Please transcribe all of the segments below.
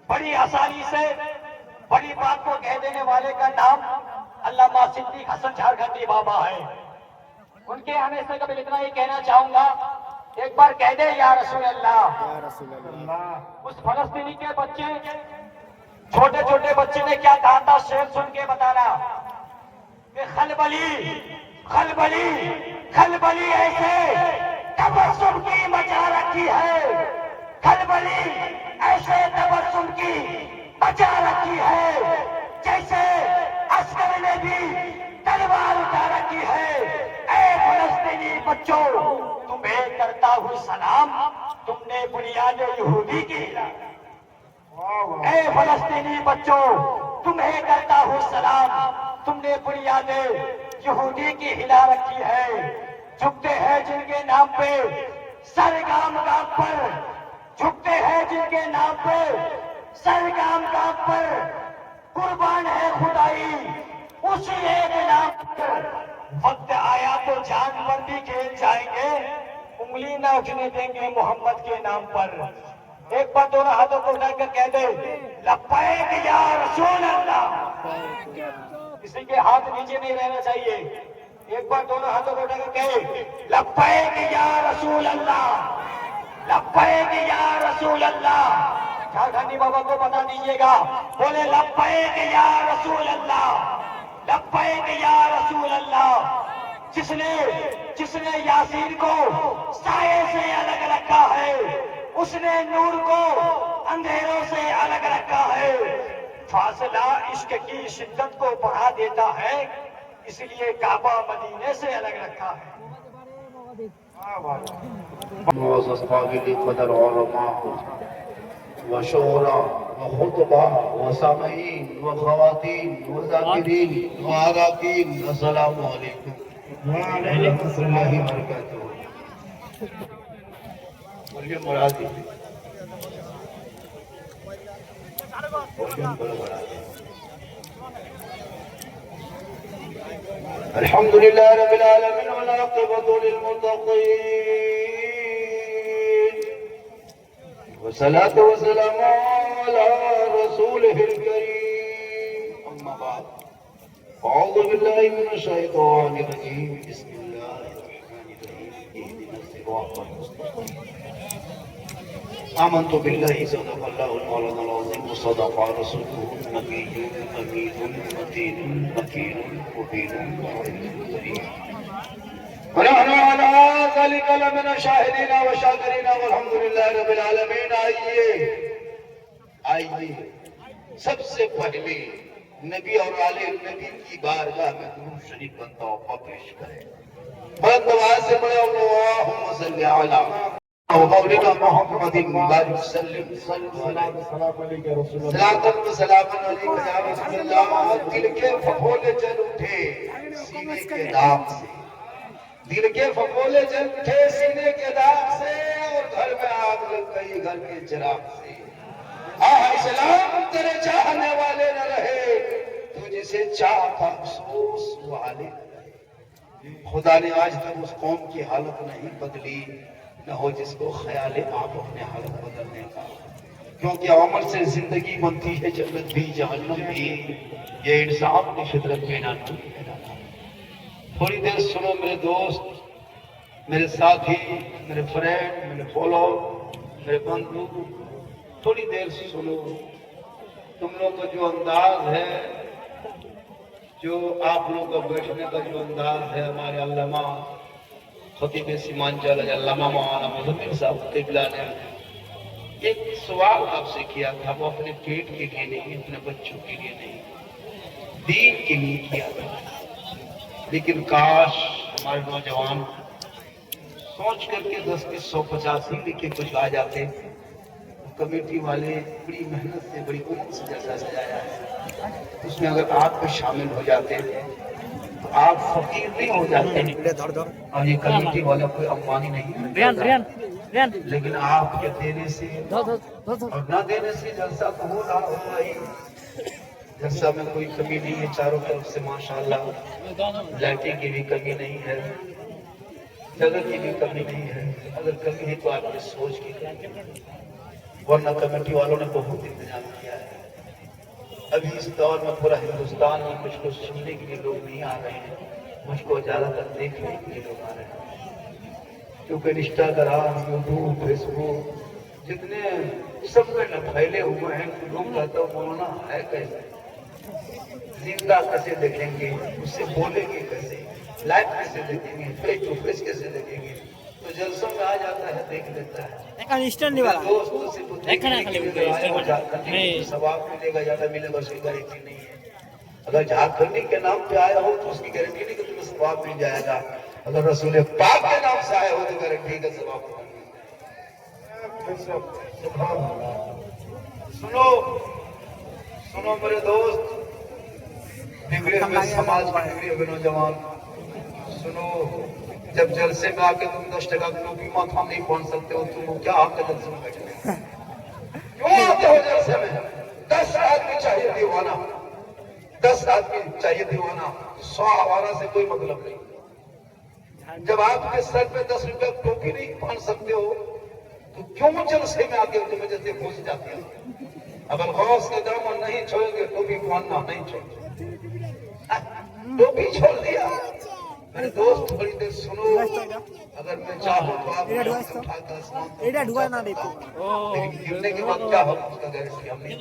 بڑی آسانی سے بڑی بات کو کہہ دینے والے کا نام علامہ صدیق حسن جھارکھنڈی بابا ہے. ان کے آنے سے قبل اتنا ہی کہنا چاہوں گا، ایک بار کہہ دے یا رسول اللہ. اس فلسطینی کے بچے، چھوٹے چھوٹے بچے نے کیا کہا تھا، شعر سن کے بتانا کہ خلبلی خلبلی خلبلی ایسے تبسم کی مچا رکھی ہے، خلبلی ایسے تبسم کی مچا رکھی ہے جیسے عسکر نے بھی تلوار اٹھا رکھی ہے. اے فلسطینی بچوں، تمہیں کرتا ہوں سلام، تم نے بنیاد یہودی کی ہلا. اے فلسطینی بچوں، تمہیں کرتا ہوں سلام، تم نے بنیاد یہودی کی ہلا رکھی ہے. جھکتے ہیں جن کے نام پہ سر گام گام پر، جھکتے ہیں جن کے نام پہ سر گام گام پر، قربان ہے خدائی اسی ایک نام پر. وقت آیا تو جان پر بھی کھیل جائیں گے، انگلی نہ اٹھنے دیں گے محمد کے نام پر. ایک بار دونوں ہاتھوں کو اٹھا کر کہہ دے لبیک یا رسول اللہ. کسی کے ہاتھ نیچے نہیں رہنا چاہیے. ایک بار دونوں ہاتھوں کو اٹھا کر کہے لبیک یا رسول اللہ، لبیک یا رسول اللہ. جھارکھنڈی بابا کو بتا دیجیے گا، بولے لبیک یا رسول اللہ، لبیک یا رسول اللہ. جس نے یاسین کو سائے سے الگ رکھا ہے، اس نے نور کو اندھیروں سے الگ رکھا ہے. فاصلہ عشق کی شدت کو بڑھا دیتا ہے، اس لیے کعبہ مدینے سے الگ رکھا ہے. معزز قابل قدر علماء و شعراء و خطباء و سامعین و خواتین و ذاکرین و عراقین، السلام علیکم ورحمۃ اللہ وبرکاتہ. بولیے مرادی، الحمد للہ رب العالمین والعاقبۃ للمتقین والصلاة والسلام علی رسولہ الکریم. اما بعد، اعوذ باللہ من الشیطان الرجیم، بسم اللہ الرحمن الرحیم، اہدنا الصراط المستقیم. آمنت باللہ صدق اللہ المولانا العظیم وصدق رسولہ النبی الامین المتین المکین المبین الکریم. ونحن على ذلك لمن الشاهدين والشاكرين والحمد لله رب العالمين. آئیے سب سے پہلے نبی اور آل نبی کی بارگاہ میں درود شریف کا توفہ پیش کریں. بلند آواز سے پڑھے اللہم صلی علی مولانا محمد بارک وسلم. صلاۃ و سلام علیک یا رسول اللہ. دل کے پھپھولے چل اٹھے سینے کے داغ سے، دل کے پھپھولے چل اٹھے سینے کے داغ سے، اور گھر میں آگ لگ گئی گھر کے چراغ سے. اسلام تیرے چاہنے والے نہ رہے، تو جسے چاہتا افسوس والے نہ رہے. خدا نے آج تک اس قوم کی حالت نہیں بدلی، نہ ہو جس کو خیال آپ اپنے حالت بدلنے کا. کیونکہ عمل سے زندگی بنتی ہے، جنت بھی جہنم بھی، یہ انسان کی فطرت میں نہ نہیں. تھوڑی دیر سنو میرے دوست، میرے ساتھی، میرے فرینڈ، میرے فالو، میرے بندو، تھوڑی دیر سنو. تم لوگ کا جو انداز ہے، جو آپ لوگ کا بیٹھنے کا جو انداز ہے، ہمارے علامہ خطیب سیمانچل علامہ مولانا مظفر صاحب قبلہ نے ایک سوال آپ سے کیا تھا، وہ اپنے پیٹ کے لیے نہیں، اپنے بچوں کے لیے نہیں، دین کے لیے کیا تھا. لیکن کاش ہمارے نوجوان سوچ کر کے 10 کی 150 لکھ کے کچھ آ جاتے. کمیٹی والے بڑی محنت سے، بڑی امید سے جیسا سجایا ہے، اس میں اگر آپ بھی شامل ہو جاتے تو آپ فقیر نہیں ہو جاتے. اور یہ کمیٹی والا کوئی امبانی نہیں، لیکن آپ کے دینے سے اور نہ دینے سے جلسہ تو ہو رہا ہوگا ہی. جلسہ میں کوئی کمی نہیں ہے، چاروں طرف سے ماشاءاللہ لائٹنگ کی بھی کمی نہیں ہے، جگہ کی بھی کمی نہیں ہے. اگر کمی ہے تو آپ کی سوچ کی کمی ہے. वरना कमेटी वालों ने बहुत इंतजाम किया है। अभी इस दौर में पूरा हिंदुस्तान में मुझको सुनने के लिए लोग नहीं आ रहे हैं, मुझको ज्यादातर देखने के लिए लोग आ रहे हैं, क्योंकि इंस्टाग्राम, यूट्यूब, फेसबुक जितने सब में न फैले हुए हैं कि लोग कहते हो बोलना है कैसे, जिंदा कैसे देखेंगे, उससे बोलेंगे कैसे, लाइव कैसे देखेंगे, फेस टू फेस कैसे देखेंगे। तो जलसों में आ जाता है, देख लेता है। दोस्तों से सवाब मिलेगा, ज्यादा मिलेगा, उसकी गारंटी नहीं है। अगर झारखंडी के नाम पे आया हो तो उसकी गारंटी नहीं कि तुम्हें सवाब मिल जाएगा। अगर रसूल पाक के नाम से आए हो तो गारंटी का सवाब सुनो सुनो मेरे दोस्त, बिगड़े हुए समाज के बिगड़े हुए नौजवान, सुनो, जब जलसे में आके तुम 10 टका की टोपी माथा नहीं पहन सकते हो, तुम क्या आपके जलसे में बैठे क्यों आते हो जलसे में? 10 आदमी चाहिए दीवाना, 10 आदमी चाहिए दीवाना, 100 आवारा से कोई मतलब नहीं। जब आपके सर पे 10 रुपए टोपी नहीं पहन सकते हो तो क्यों जलसे में आके तुम्हें जैसे घुस जाती है? अगर गौस के दामन नहीं छोड़ोगे, टोपी पहनना नहीं छोड़ोगे, टोपी छोड़ दिया। मेरे दोस्त थोड़ी देर सुनो, अगर मैं चाहूँ तो आप लेकिन गिरने के बाद क्या होगा उसका गारंटी हम नहीं।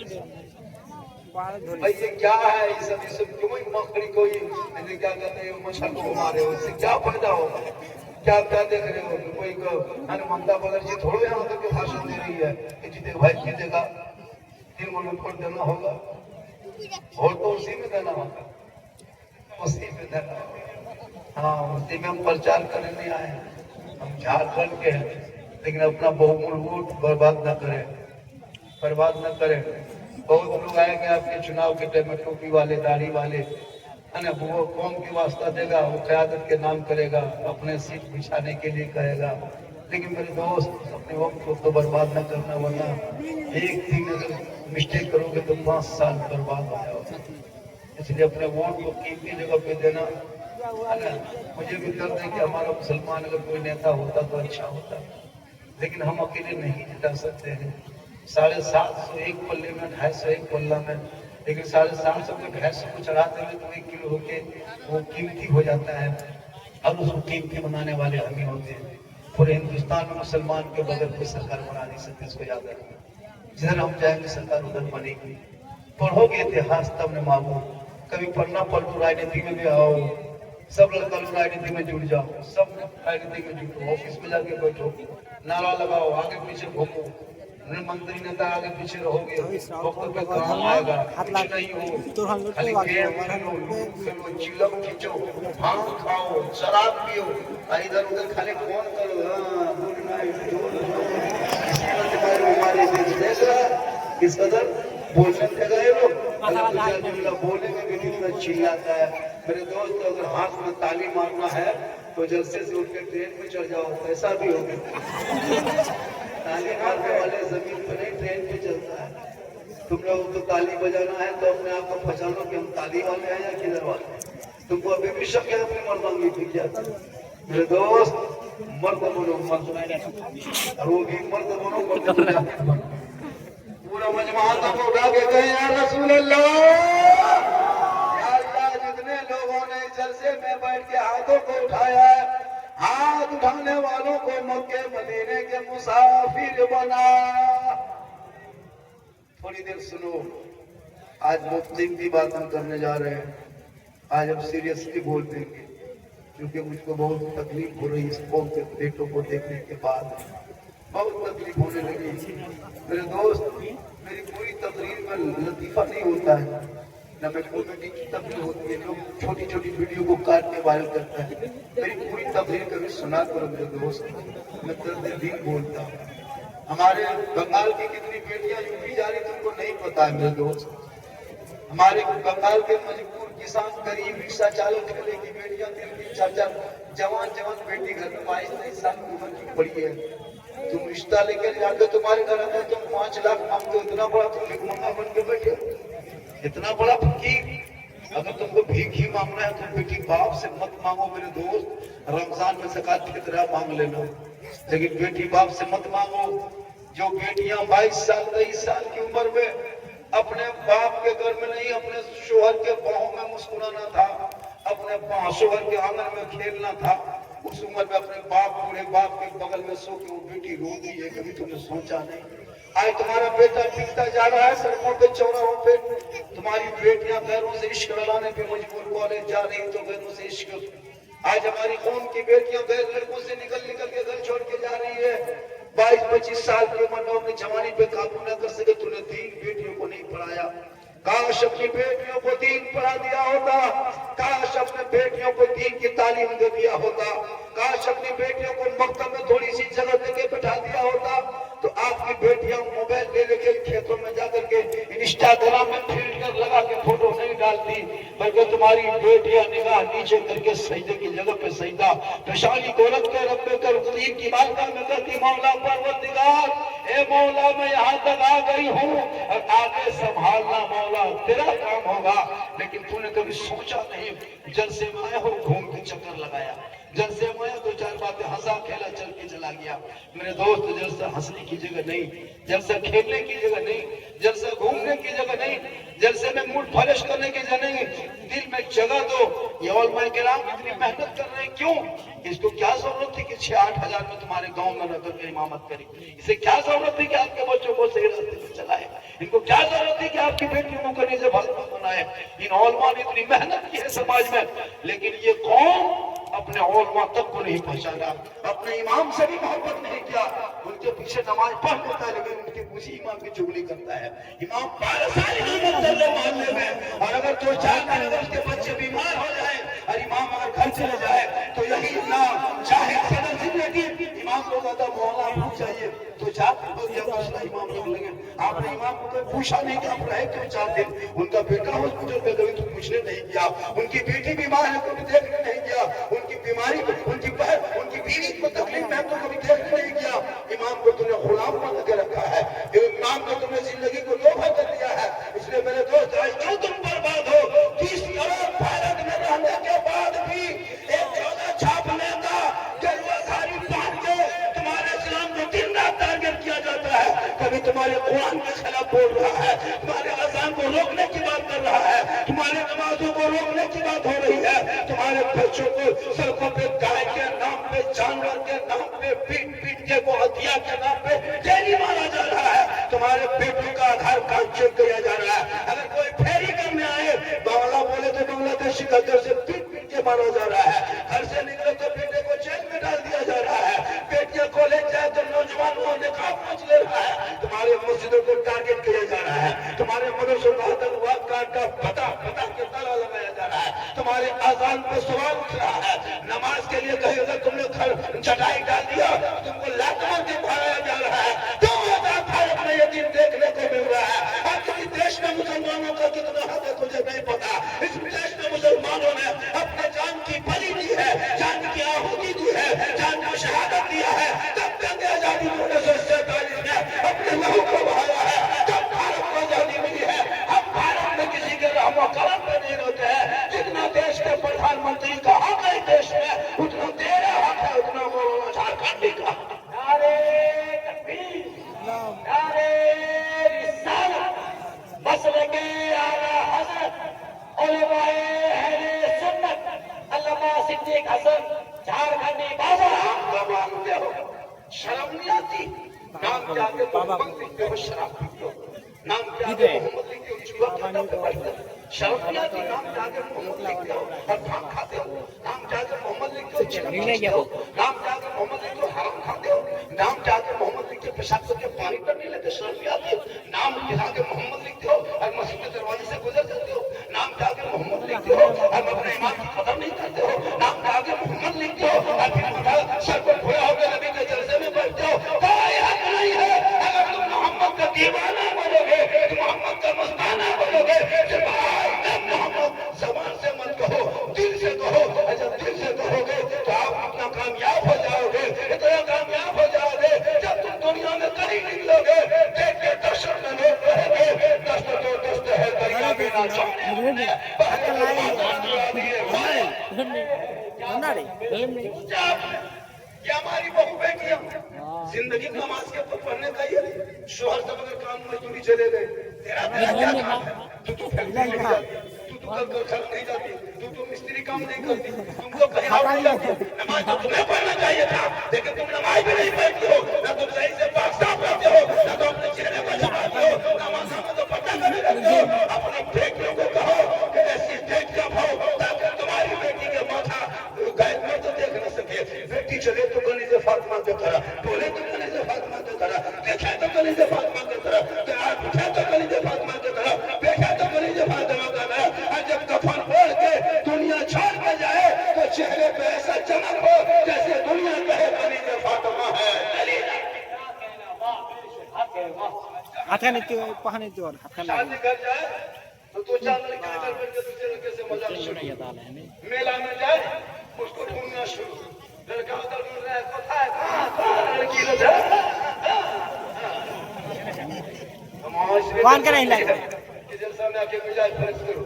भाई ये क्या है, ये सब क्यों मकड़ी को क्या कहते हैं मच्छर को मारे हो, इससे क्या फायदा होगा? क्या क्या देख रहे हो? कोई ममता बनर्जी थोड़े यहाँ के भाषण दे रही है कि जीते भाई जीतेगा, 3 में वोट देना होगा, वोट तो उसी में देना होगा, उसी में देना होगा। हाँ, उसी में हम प्रचार करने आए हैं। हम झारखंड के हैं, लेकिन अपना बहुमूल्य वोट बर्बाद न करें, बर्बाद न करें। बहुत लोग आएंगे आपके चुनाव के टाइम में, टोपी वाले, दाढ़ी वाले, है ना, वो कौम की वास्ता देगा, वो क़यादत के नाम करेगा, अपने सीट बिछाने के लिए कहेगा। लेकिन मेरे दोस्त, अपने वक्त को तो बर्बाद न करना, वरना एक दिन अगर मिस्टेक करोगे तो 5 साल बर्बाद हो जाओगे। इसलिए अपने वोट को कीमती जगह पे देना। मुझे भी दर्द है कि हमारा मुसलमान अगर कोई नेता होता तो अच्छा होता, लेकिन हम अकेले नहीं जिता सकते हैं। 750 एक पल्ले में, 250 एक पल्ला में, लेकिन 750 के भैंस को चढ़ाते हुए तो 1 किलो होके वो कीमती हो जाता है, और उसको कीमती बनाने वाले हम ही होते हैं। पूरे हिंदुस्तान में मुसलमान के बगैर कोई सरकार बना नहीं सकती, इसको याद रखना। जिधर हम जाएंगे सरकार उधर बनेगी। पढ़ोगे इतिहास तब न मांगो, कभी पढ़ना पलटू, राजनीति में भी आओ, सब लड़का लोग राजनीति में जुड़ जाओ, सब राजनीति में जुटो, ऑफिस में जाके बैठो, नारा लगाओ, आगे पीछे घूमो, मंत्री नेता आगे पीछे रहोगे, वक्त पे काम आएगा। कुछ नहीं हो, खाली गेम खेलो, लूडो खेलो, चिलम खींचो, भांग खाओ, शराब पियो, इधर उधर खाली फोन करो, किस कदर बोलने जगह है लोग, बोलने में भी कितना चिल्लाता है। मेरे दोस्त, अगर हाथ में ताली मारना है तो जलसे से उठ के ट्रेन में चढ़ जाओ, ऐसा भी होगा। ताली मारने वाले जमीन पर नहीं, ट्रेन पे चलता है। तुम लोग तो ताली बजाना है तो अपने आप को पहचानो कि हम ताली वाले हैं या किधर वाले। तुमको अभी भी शक है अपनी मर्दांगी की क्या? मेरे दोस्त, मर्द बनो, मर्द, और वो भी मर्द बनो, मर्द बनो। पूरा मजमा तक उठा के कहे या रसूल अल्लाह, या अल्लाह, जितने लोगों ने जलसे में बैठ के हाथों को उठाया है, हाथ उठाने वालों को मक्के मदीने के मुसाफिर बना। थोड़ी देर सुनो, आज बहुत कीमती बात हम करने जा रहे हैं। आज हम सीरियसली बोल देंगे, क्योंकि मुझको बहुत तकलीफ हो रही इस कौम के बेटों को देखने के बाद, बहुत तकलीफ होने लगी। मेरे दोस्त, मेरी पूरी तकरीर में लतीफा नहीं होता है, न मैं कॉमेडी की तकरीर होती है, लोग छोटी छोटी वीडियो को काट के वायरल करता है। मेरी पूरी तकरीर कभी सुना करो मेरे दोस्त, मैं दर्द दिल बोलता हूँ। हमारे बंगाल की कितनी बेटियां यूपी जा रही तुमको नहीं पता है मेरे दोस्त। हमारे बंगाल के मजबूर किसान, गरीब रिक्शा चालक ठेले की बेटियां, 3-4 जवान बेटी घर में 22-23 साल की उम्र की पड़ी है। तुम रिश्ता लेकर जाकर तुम्हारे घर आते तुम 5 लाख मांगते हो, इतना बड़ा तुम भीख मंगा बन के बैठे हो, इतना बड़ा फकीर। अगर तुमको भीख ही मांगना है तो बेटी बाप से मत मांगो मेरे दोस्त, रमजान में ज़कात फितरा मांग लेना, लेकिन बेटी बाप से मत मांगो। جو بیٹیاں 22 سال 23 سال کی عمر میں اپنے باپ کے گھر میں نہیں اپنے شوہر کے باہوں میں مسکرانا تھا، اپنے شوہر کے آنگن میں کھیلنا تھا، اس عمر میں اپنے بوڑھے باپ کے بغل میں سو کے وہ بیٹی رو گئی ہے، کبھی تم نے سوچا نہیں؟ آج تمہارا بیٹا بکتا جا رہا ہے سڑکوں پہ چوراہوں پہ، تمہاری بیٹیاں غیروں سے عشق لڑانے پہ مجبور کالج جا رہی تو غیروں سے عشق۔ آج ہماری قوم کی بیٹیاں غیر لڑکوں سے نکل کے گھر چھوڑ کے جا رہی ہے، 22-25 سال کی عمر میں اپنی جوانی پہ قابو نہ کر سکے، تو نے دین بیٹیوں کو نہیں پڑھایا۔ کاش اپنی بیٹیوں کو دین پڑھا دیا ہوتا، کاش اپنے بیٹیوں کو دین کی تعلیم دے دیا ہوتا، کاش اپنی بیٹیوں کو مکتب میں تھوڑی سی جگہ دے کے بٹھا دیا ہوتا، تو آپ کی بیٹیاں موبائل لے کے کھیتوں میں جا کر کے انسٹاگرام میں فلٹر لگا کے فوٹو نہیں ڈالتی، بلکہ تمہاری بیٹیاں نگاہ نیچے کر کے سجدے کی جگہ پہ سجدہ، پیشانی کو رکھ کے رب کر قریب کی بارگاہ میں کہتی مولا پروردگار، اے مولا میں یہاں تک آ گئی ہوں، اور آگے سنبھالنا مولا تیرا کام ہوگا، لیکن تو نے کبھی سوچا نہیں؟ جلسے میں آیا ہو گھوم کے چکر لگایا، جلسے میں آیا 2-4 باتیں ہنسا کھیلا چل کے چلا گیا۔ میرے دوست جلسہ ہنسنے کی جگہ نہیں، جلسہ کھیلنے کی جگہ نہیں، جلسہ گھومنے کی جگہ نہیں، جلسے میں موڈ فریش کرنے کی جگہ نہیں، دل میں جگہ دو۔ یہ علماء کرام اتنی محنت کر رہے ہیں کیوں؟ اس کو کیا ضرورت تھی کہ 6-8 ہزار میں تمہارے گاؤں میں نظر کے امامت کری؟ اسے کیا ضرورت تھی کہ آپ کے بچوں کو صحیح راستے پہ چلائے؟ ان کو کیا ضرورت تھی کہ آپ کی بیٹیوں کو کرنے سے بھاگا بنائے؟ ان علماء نے اتنی محنت کی ہے سماج میں، لیکن یہ قوم اپنے علماء تک کو نہیں پہنچانا، اپنے امام سے بھی محبت نہیں کیا۔ ان کے پیچھے نماز پڑھ لیتا ہے لیکن ان کے اسی امام کی چغلی کرتا ہے۔ امام 12 سال امامت کر لے محلے میں، اور اگر 2-4 دن اگر اس کے بچے بیمار ہو جائے اور امام اگر گھر چلے جائے تو یہی نام چاہے صدر زندگی امام کو کہتا مولا آپ چاہیے تو 4 دن ہو گیا مسئلہ امام رکھ لگے۔ آپ نے امام کو کوئی پوچھا نہیں کہ آپ رہے کیوں 4 دن؟ ان کا بیٹا ہاسپٹل میں کبھی تو پوچھنے نہیں گیا، ان کی بیٹی بیمار ہے کبھی دیکھنے نہیں گیا، ان کی بیماری ان کی بہن ان کی بیوی کو تکلیف ہے تو کبھی دیکھنے نہیں گیا۔ امام کو تم نے غلام بنا کے رکھا ہے، امام کو تم نے زندگی کو دھوکہ کر دیا ہے۔ اس لیے میرے دوست آج کیوں تم برباد ہو؟ 30 کروڑ بھارت میں رہنے کے بعد بھی ایک جھولا چھاپنے کا گلوا دھاری باندھ کے تمہارے اسلام کو دن رات ٹارگٹ کیا جاتا ہے، کبھی تمہارے قرآن کے خلاف بول رہا ہے، تمہارے اذان کو روکنے کی بات کر رہا ہے، تمہارے نمازوں کو روکنے کی بات ہو رہی ہے، تمہارے بچوں کو سڑکوں پہ گائے کے نام پہ جانور کے نام پہ پیٹ کے وہ ہتھیار کے نام پہ ڈیری مارا جا رہا ہے، تمہارے بیٹوں کا آدھار کارڈ چیک کیا جا رہا ہے، اگر کوئی پھیری کرنے آئے بنگلہ بولے تو بنگلہ دیشی کا گھر سے پیٹ کے مارا جا رہا ہے، گھر سے نکلے تو بیٹے کو جیل میں ڈال دیا جا رہا ہے، بیٹیاں کالج جائے تو نوجوانوں نے نقاب پوچھ لے رہا ہے، تمہارے مسجدوں کو ٹارگٹ کیا جا رہا ہے، تمہارے مدرسوں کا آتنکواد کا پتہ کے تالا لگایا جا رہا ہے، تمہارے اذان پہ سوال اٹھ رہا ہے، نماز کے لیے کہیں اگر تم نے چٹائی ڈال دیا تم کو لاکھوں کے بھاگا جا رہا ہے۔ کیوں ہوتا بھارت میں یہ دن دیکھنے کو مل رہا ہے؟ آج اس دیش میں مسلمانوں کا کتنا حق ہے تجھے نہیں پتا، اس دیش میں مسلمانوں نے اپنے جان کی بلی دی ہے، جان کی آہوتی دی ہے، جان کو شہادت دیا ہے، تب جنگ آزادی 1947 میں اپنے لہو کو بہایا ہے، جب بھارت کو آزادی ملی ہے۔ اب بھارت میں کسی کے رحم و کرم پہ نہیں ہوتے ہیں، جتنا دیش کے پردھان منتری کا حق ہے دیش میں اتنا تیرا حق ہے، اتنا مولانا جھارکھنڈی کا۔ نعرے تکبیر، نعرے رسالت، مسلک اعلیٰ حضرت علماء اہل سنت علامہ صدیق حسن جھارکھنڈی بابا کا مانتے ہو، شرم نہیں آتی؟ نام کیا کہ محمد لکھتے ہو شراب پیتے ہو، نام کیا کہ محمد لکھتے ہو چوہا کے اندر پہ پڑھتے ہو، شرم نہیں آتی؟ نام کیا کہ محمد لکھتے ہو اور بھانگ کھاتے ہو، نام کیا کہ محمد لکھتے ہو چلم کھینچتے ہو، نام کیا کہ محمد لکھتے ہو حرام کھاتے ہو، نام کیا کہ محمد لکھتے ہو پیشاب کر کے پانی پر نہیں لیتے، شرم نہیں آتی؟ نام کیا کہ محمد لکھتے ہو اور مسجد کے دروازے سے گزر جاتے ہو، نام کیا کہ محمد لکھتے ہو اور اپنے ایمان کی قدر نہیں کرتے ہو، نام کیا کہ محمد لکھتے ہو اور پھر سر کو کھویا ہو کے نبی کے جلسے میں بیٹھتے ہو۔ کوئی حق نہیں ہے اگر تم محمد کا دیوانہ بنو گے، تم محمد کا مستانہ بنو گے، جب محمد زبان سے مت کہو، دل سے کہو، جب دل سے کہو گے تو آپ اتنا کامیاب ہو جاؤ گے، اتنا کامیاب ہو جاؤ گے، جب تم دنیا میں کہیں نکلو گے دیکھ کے دہشت میں لوگ کہیں گے دست تو دست ہے دریا میں نہ چھوڑے یہ ہماری بہو بیٹیاں जिंदगी नमाज के ऊपर पढ़ने का ही है। शोहर जब अगर काम मजदूरी चले गए, तेरा क्या काम है? तू फैक्ट्री नहीं जाती, तू घर नहीं जाती, तू मिस्त्री काम नहीं करती, तुमको कहीं और नहीं जाती। नमाज तो तुम्हें पढ़ना चाहिए था, लेकिन तुम नमाज भी नहीं पढ़ती हो, ना तुम सही से पाक साफ करते हो, ना तो अपने चेहरे को छुपाते हो, नमाज में तो पढ़ना करने लगते हो। अपनी बेटियों को कहो कि ऐसी बेटी का भाव, ताकि तुम्हारी बेटी के माथा गैर में तो देख न सके। बेटी चले तो गली से फातिमा के तरह, बोले तो गली से फातिमा के तरह, देखे तो गली से फातिमा के तरह, उठे तो गली से फातिमा के तरह, बैठे तो गली से फातिमा के तरह। और जब कफन ओढ़ के दुनिया छोड़ के जाए तो चेहरे पे ऐसा चमक हो जैसे दुनिया कहे गली से फातिमा है। हाथान itu pahan itu हाथान शादी कर जाए तो दो चार लड़के निकल करके दूसरे लड़के से मजाक शुरू। मेला में जाए उसको ढूंढना शुरू, लड़का उधर ढूंढ रहा है, कहाँ लड़की है? कौन का नहीं लगा कि जलसा में आके मिजाज फ्रेश करो।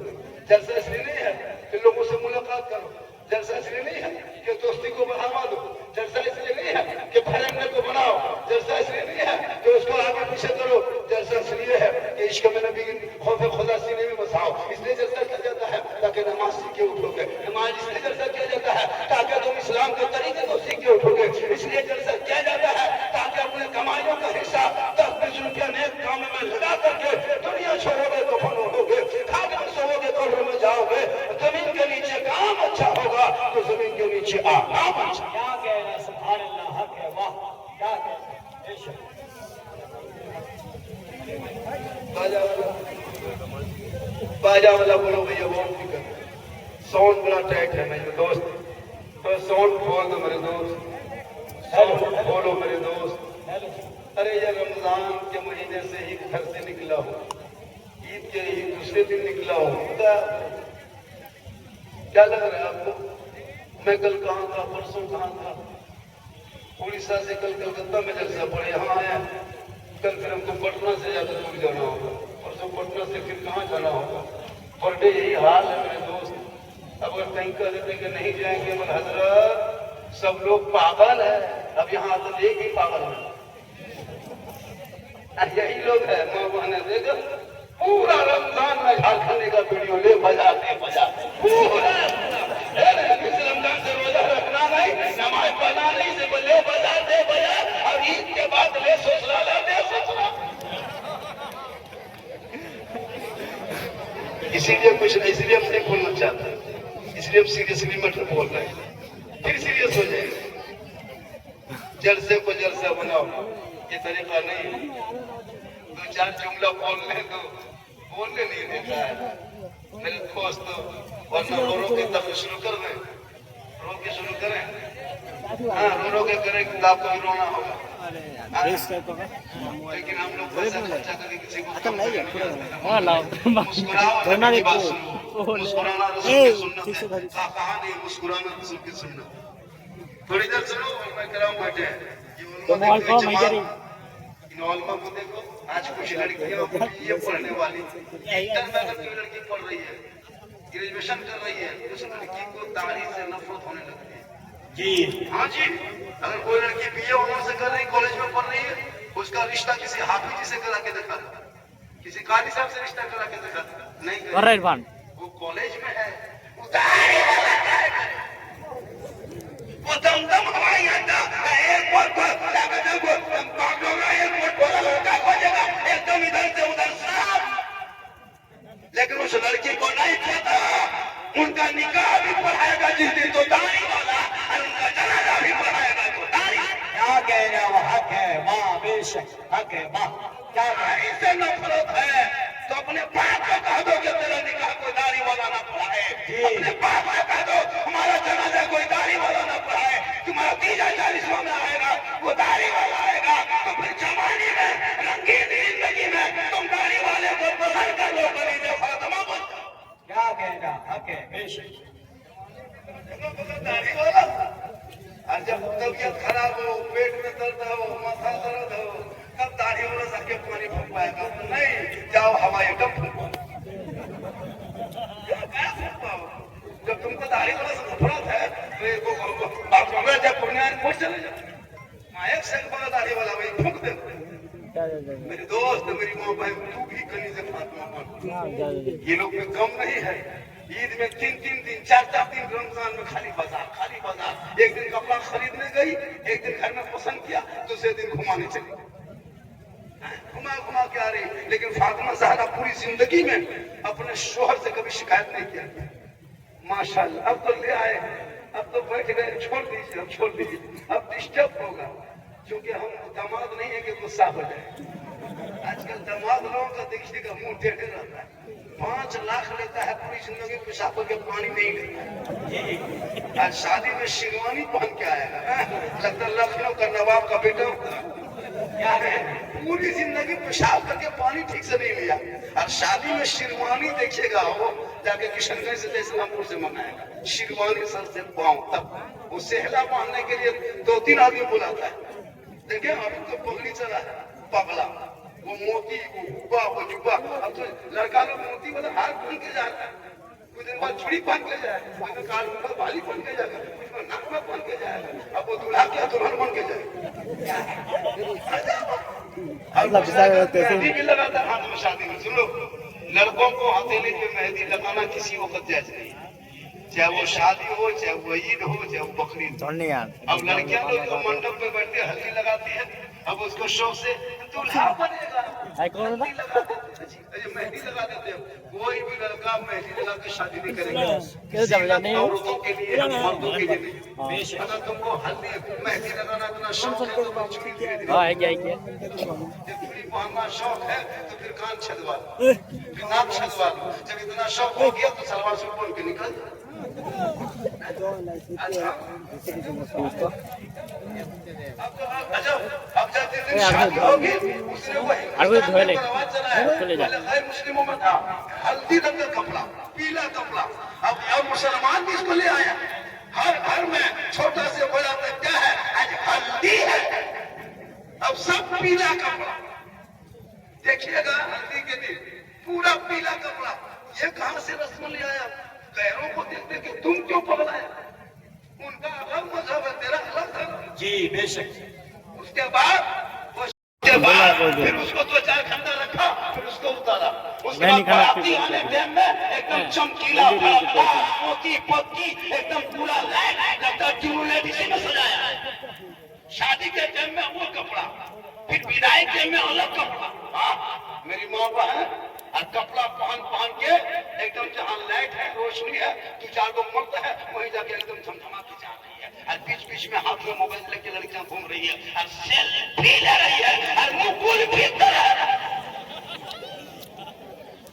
जलसा इसलिए नहीं है कि लोगों से मुलाकात करो, जलसा इसलिए नहीं है कि दोस्ती को बढ़ावा दो, जलसा इसलिए नहीं है कि फरेंगे को बनाओ, जलसा इसलिए नहीं है कि उसको आगे पीछे करो, जलसा इसलिए है कि इश्क में नबी खौफ खुदा सीने में बसाओ। इसलिए जलसा किया जाता है ताकि नमाज सीख के उठोगे। नमाज इसलिए जलसा किया जाता है ताकि तुम इस्लाम के तरीके को सीख के उठोगे। इसलिए जलसा किया जाता है ताकि अपने कमाइयों का हिस्सा 10-20 रुपया नेक काम में लगा करके दुनिया छोड़ोगे तो फन होगे, खाने में सोओगे तो कब्र में जाओगे। जमीन के नीचे काम अच्छा होगा तो जमीन के नीचे आराम अच्छा। क्या कह रहा है? सुभान अल्लाह, हक है, वाह, क्या कह रहा है? बेशक। बाजा वाला बोलो भैया बहुत फिक्र, साउंड बड़ा टाइट है मेरे दोस्त, तो साउंड खोल दो मेरे दोस्त, साउंड खोलो मेरे दोस्त। अरे ये रमजान के महीने से ही घर से निकला हूँ, ईद के ही दूसरे दिन निकला हूँ। क्या लग रहा है आपको? मैं कल कहाँ था, परसों कहाँ था? उड़ीसा से कल कलकत्ता में जलसा पड़े, यहाँ आया। कल फिर हमको पटना से जाकर दूर जाना होगा, परसों पटना से फिर कहाँ जाना होगा। पर डे यही हाल है मेरे दोस्त। अब अगर कहीं कह देते कि नहीं जाएंगे मगर हजरत सब लोग पागल है, अब यहाँ तो एक ही पागल है, यही लोग है। माँ बहने देगा पूरा रमजान में झारखंड का वीडियो ले बजाते पूरा इस रमजान से रोजा रखना नहीं, नमाज पढ़ना नहीं, से ले बजाते बजा, और ईद के बाद ले ससुराल दे ससुराल। इसीलिए कुछ नहीं, इसलिए हम नहीं बोलना चाहते, इसलिए हम सीरियसली मैटर बोल रहे हैं, फिर सीरियस हो जाएंगे। जलसे को जलसा बनाओ, ये तरीका नहीं है। दो चार जुमला बोलने दो, बोलने नहीं देता है मेरे दोस्त, वरना रो के तब शुरू कर दें, रो के शुरू करें। हाँ, रो के करें कि आपको भी रोना होगा, लेकिन हम लोग पैसा खर्चा करके किसी को मुस्कुराना रसूल की सुन्नत है। कहा नहीं मुस्कुराना रसूल की सुन्नत। थोड़ी देर सुनो, मैं कह रहा हूँ बैठे नॉलमा को देखो, आज कुछ लड़कियां ये पढ़ने वाली, की लड़की पढ़ रही है, ग्रेजुएशन कर रही है, उस लड़की को दाढ़ी से नफरत होने लगती है जी। हाँ जी, अगर कोई लड़की बीए ऑनर्स से कर रही, कॉलेज में पढ़ रही है, उसका रिश्ता किसी हाफिज से करा के देखा, किसी कारी साहब से रिश्ता करा के देखा नहीं, वो कॉलेज में है, वो दमदम हवाई अड्डा एयरपोर्ट एकदम इधर से उधर साफ, लेकिन उस लड़की को नहीं पता उनका निकाह भी पढ़ाएगा जिस दिन तो दाढ़ी वाला, और उनका जनाजा भी पढ़ाएगा तो दाढ़ी। क्या कह रहा है? वो हक है, वाह, बेशक, हक है, वाह, क्या दाढ़ी से नफरत है तो अपने बाप को कह दो कि तेरा निकाह कोई दाढ़ी वाला ना पढ़ाए, अपने बाप को कह दो हमारा जनाजा कोई दाढ़ी वाला ना पढ़ाए, तुम्हारा तीजा 40वां में आएगा वो दाढ़ी वाला आएगा, तो फिर जवानी में रंगीन जिंदगी में तुम दाढ़ी वाले को पसंद कर लो, गली फातिमा को। क्या कह रहा? हक है, बेशक। दाढ़ी वाला, और जब तबीयत खराब हो, पेट में दर्द हो, माथा दर्द हो, तब दाढ़ी वाला सबके पानी फूक पाएगा। नहीं, जाओ हवाई अड्डा फूको। जब तुमको दाढ़ी वाला से नफरत है तो जब पुण्य चले जाओ, मायक से बड़ा दाढ़ी वाला میرے دوست میری ماں بہن تو بھی کنیز فاطمہ بن. یہ لوگ میں کم نہیں ہے. عید میں 3 دن 4 دن رمضان میں خالی بازار. ایک دن کپڑا خریدنے گئی, ایک دن گھر میں پسند کیا, دوسرے دن گھمانے چلی, گھما کے آ رہی. لیکن فاطمہ زہرا پوری زندگی میں اپنے شوہر سے کبھی شکایت نہیں کیا. ماشاءاللہ. اب تو لے آئے, اب تو بیٹھ گئے, چھوڑ دیجیے, اب ڈسٹرب ہوگا, کیونکہ ہم داماد نہیں ہے کہ غصہ ہو جائے. آج کل داماد لوگوں کا دیکھیے گا منہ ٹیڑھے رہتا ہے. 5 لاکھ لیتا ہے, پوری زندگی پیشاب کر کے پانی نہیں لیتا ہے. آج شادی میں شیروانی پہن کے آیا ہے, لگتا ہے لکھنؤ کا نواب کا بیٹا ہوتا ہے. پوری زندگی پیشاب کر کے پانی ٹھیک سے نہیں لیا, اور شادی میں شیروانی دیکھیے گا, وہ جا کے کشن گنج سے اسلام پور سے منگائے گا شیروانی سر سے پاؤں تک. وہ سہلا باندھنے کے لیے 2-3 آدمی بلاتا ہے. دیکھیں ابھی تو پگڑی چلا ہے, پگلا, وہ موتی, وہ ہوبا, وہ جبا. اب تو لڑکا لوگ موتی والا ہار پہن کے جاتا ہے, کچھ دن بعد چھڑی پہن کے جائے, کچھ دن کال میں بالی پہن کے جائے گا, کچھ میں ناک میں پہن کے جائے گا. اب وہ دلہا کیا دلہن بن کے جائے گا. مہندی بھی لگاتا ہاتھ میں شادی میں. سنو, لڑکوں کو ہتھیلی پہ مہندی لگانا کسی وقت جائز نہیں, چاہے وہ شادی ہو, چاہے وہ عید ہو, چاہے وہ بقرعید. اب لڑکیاں لوگ جو منڈپ پہ بیٹھتے ہلدی لگاتی ہے, اب اس کو شوق سے دلہا بنے گا, مہندی لگا دیتے ہیں. کوئی بھی لڑکا مہندی لگا کے شادی نہیں کرے گا. عورتوں کے لیے, مردوں کے لیے نہیں. اگر تم کو ہلدی مہندی لگانا اتنا شوق ہے تو چوڑی پہننا شوق ہے تو پھر کان چھدوا دو, پھر ناک چھدوا دو. جب اتنا شوق ہو گیا تو سلوار سوٹ پہن کے نکل. اب جب جس دن شادی ہوگی اس نے وہ رواج چلا ہے, غیر مسلموں میں تھا ہلدی رنگ کا کپڑا, پیلا کپڑا. اب مسلمان بھی اس کو لے آیا. ہر گھر میں چھوٹا سے بڑا تک کیا ہے, آج ہلدی ہے. اب سب پیلا کپڑا دیکھیے گا, ہلدی کے دن پورا پیلا کپڑا. یہ کہاں سے رسم لے آیا؟ غیروں کو دیکھتے کہ تم کیوں پگلایا. ان کا الگ مذہب ہے, تیرا الگ ہے. جی بے شک. اس کے بعد پھر اس کو 2-4 گھنٹہ رکھا, پھر اس کو اتارا. اس کے بعد باراتی آنے ٹائم میں ایک دم چمکیلا موتی پتی ایک دم پورا لائٹ لگتا ٹیوبلائٹ اسی میں سجایا. شادی کے ٹائم میں وہ کپڑا, پھر بدائی کے ٹائم میں الگ کپڑا. میری ماں بہن اور کپڑا پہن کے ایک دم جہاں لائٹ ہے, روشنی ہے, 2-4 کو مرد ہے, وہیں جا کے ایک دم جھمجھما کے جا رہی ہے. اور بیچ میں ہاتھ میں موبائل لے کے لڑکیاں گھوم رہی ہے, اور سیلفی لے رہی ہے, اور منہ پول پھیرتا رہا.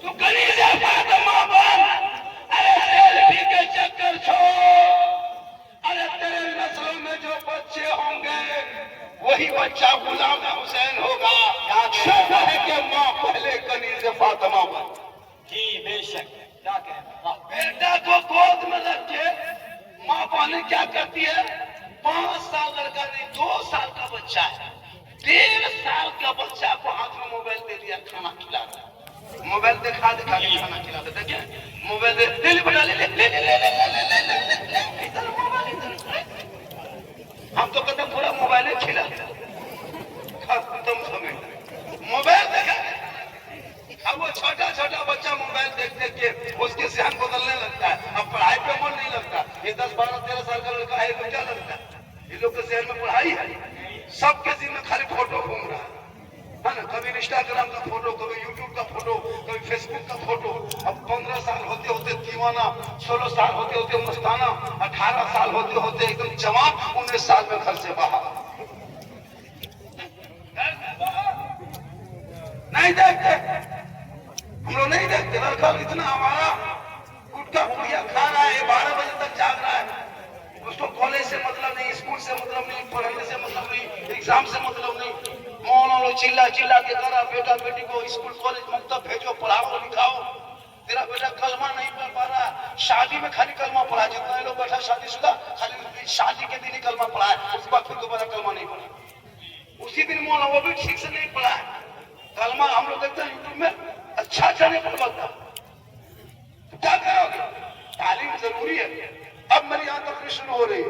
تو کنیز فاطمہ بن, ارے سیلفی کے چکر چھوڑ. ارے تیرے نسلوں میں جو بچے ہوں گے وہی بچہ غلام حسین ہوگا. شک ہے کہ ماں پہلے کنیز فاطمہ بن. جی بے شک. کیا کہنا, بیٹا کو گود میں رکھ کے ماں بہنیں کیا کرتی ہے, 5 سال لڑکا نہیں 2 سال کا بچہ ہے, 1.5 سال کا بچہ کو ہاتھ میں موبائل دے دیا, کھانا کھلاتا. موبائل دکھا کے کھانا کھلاتا. دیکھیں موبائل لے بیٹا, لے. ہم تو کہتے پورا موبائل کھلا ختم سمجھ. موبائل دیکھا. اب وہ چھوٹا بچہ موبائل دیکھ کے اس کے ذہن بدلنے لگتا ہے. اب پڑھائی پہ من نہیں لگتا. یہ 10-12-13 سال کا لڑکا ہے, تو کیا لگتا ہے یہ لوگ کے ذہن میں پڑھائی ہے. سب کے ذہن میں خالی فوٹو گھوم رہا ہے نا, کبھی انسٹاگرام کا فوٹو, کبھی یوٹیوب کا فوٹو, کبھی فیس بک کا فوٹو. اب 15 سال ہوتے ہوتے دیوانہ, 16 سال ہوتے ہوتے مستانہ, 18 سال ہوتے ہوتے ایک دم جوان, 19 سال میں گھر سے باہر. نہیں دیکھتے ہم لوگ, نہیں دیکھتے. لڑکا اتنا ہمارا گٹکا پڑیا کھا رہا ہے, 12 بجے تک جاگ رہا ہے. اس کو کالج سے مطلب نہیں, اسکول سے مطلب نہیں, پڑھنے سے مطلب نہیں, ایگزام سے مطلب نہیں. مولانا لوگ چلا کے کرا بیٹا بیٹی کو اسکول کالج مکتب بھیجو, پڑھاؤ لکھاؤ. تیرا بیٹا کلمہ نہیں پڑھ پا رہا, شادی میں خالی کلمہ پڑھا. جتنا لوگ بیٹھا شادی شدہ خالی شادی کے دن ہی کلمہ پڑھا ہے, اس کے بعد پھر دوبارہ کلمہ نہیں پڑھا. اسی دن مولانا وہ بھی ٹھیک سے نہیں پڑھا ہے کلمہ. ہم لوگ دیکھتے ہیں یوٹیوب میں اچھا نہیں پڑھتا. کیا کرو گے, تعلیم ضروری ہے. اب میری یہاں تقریر شروع ہو رہی ہے,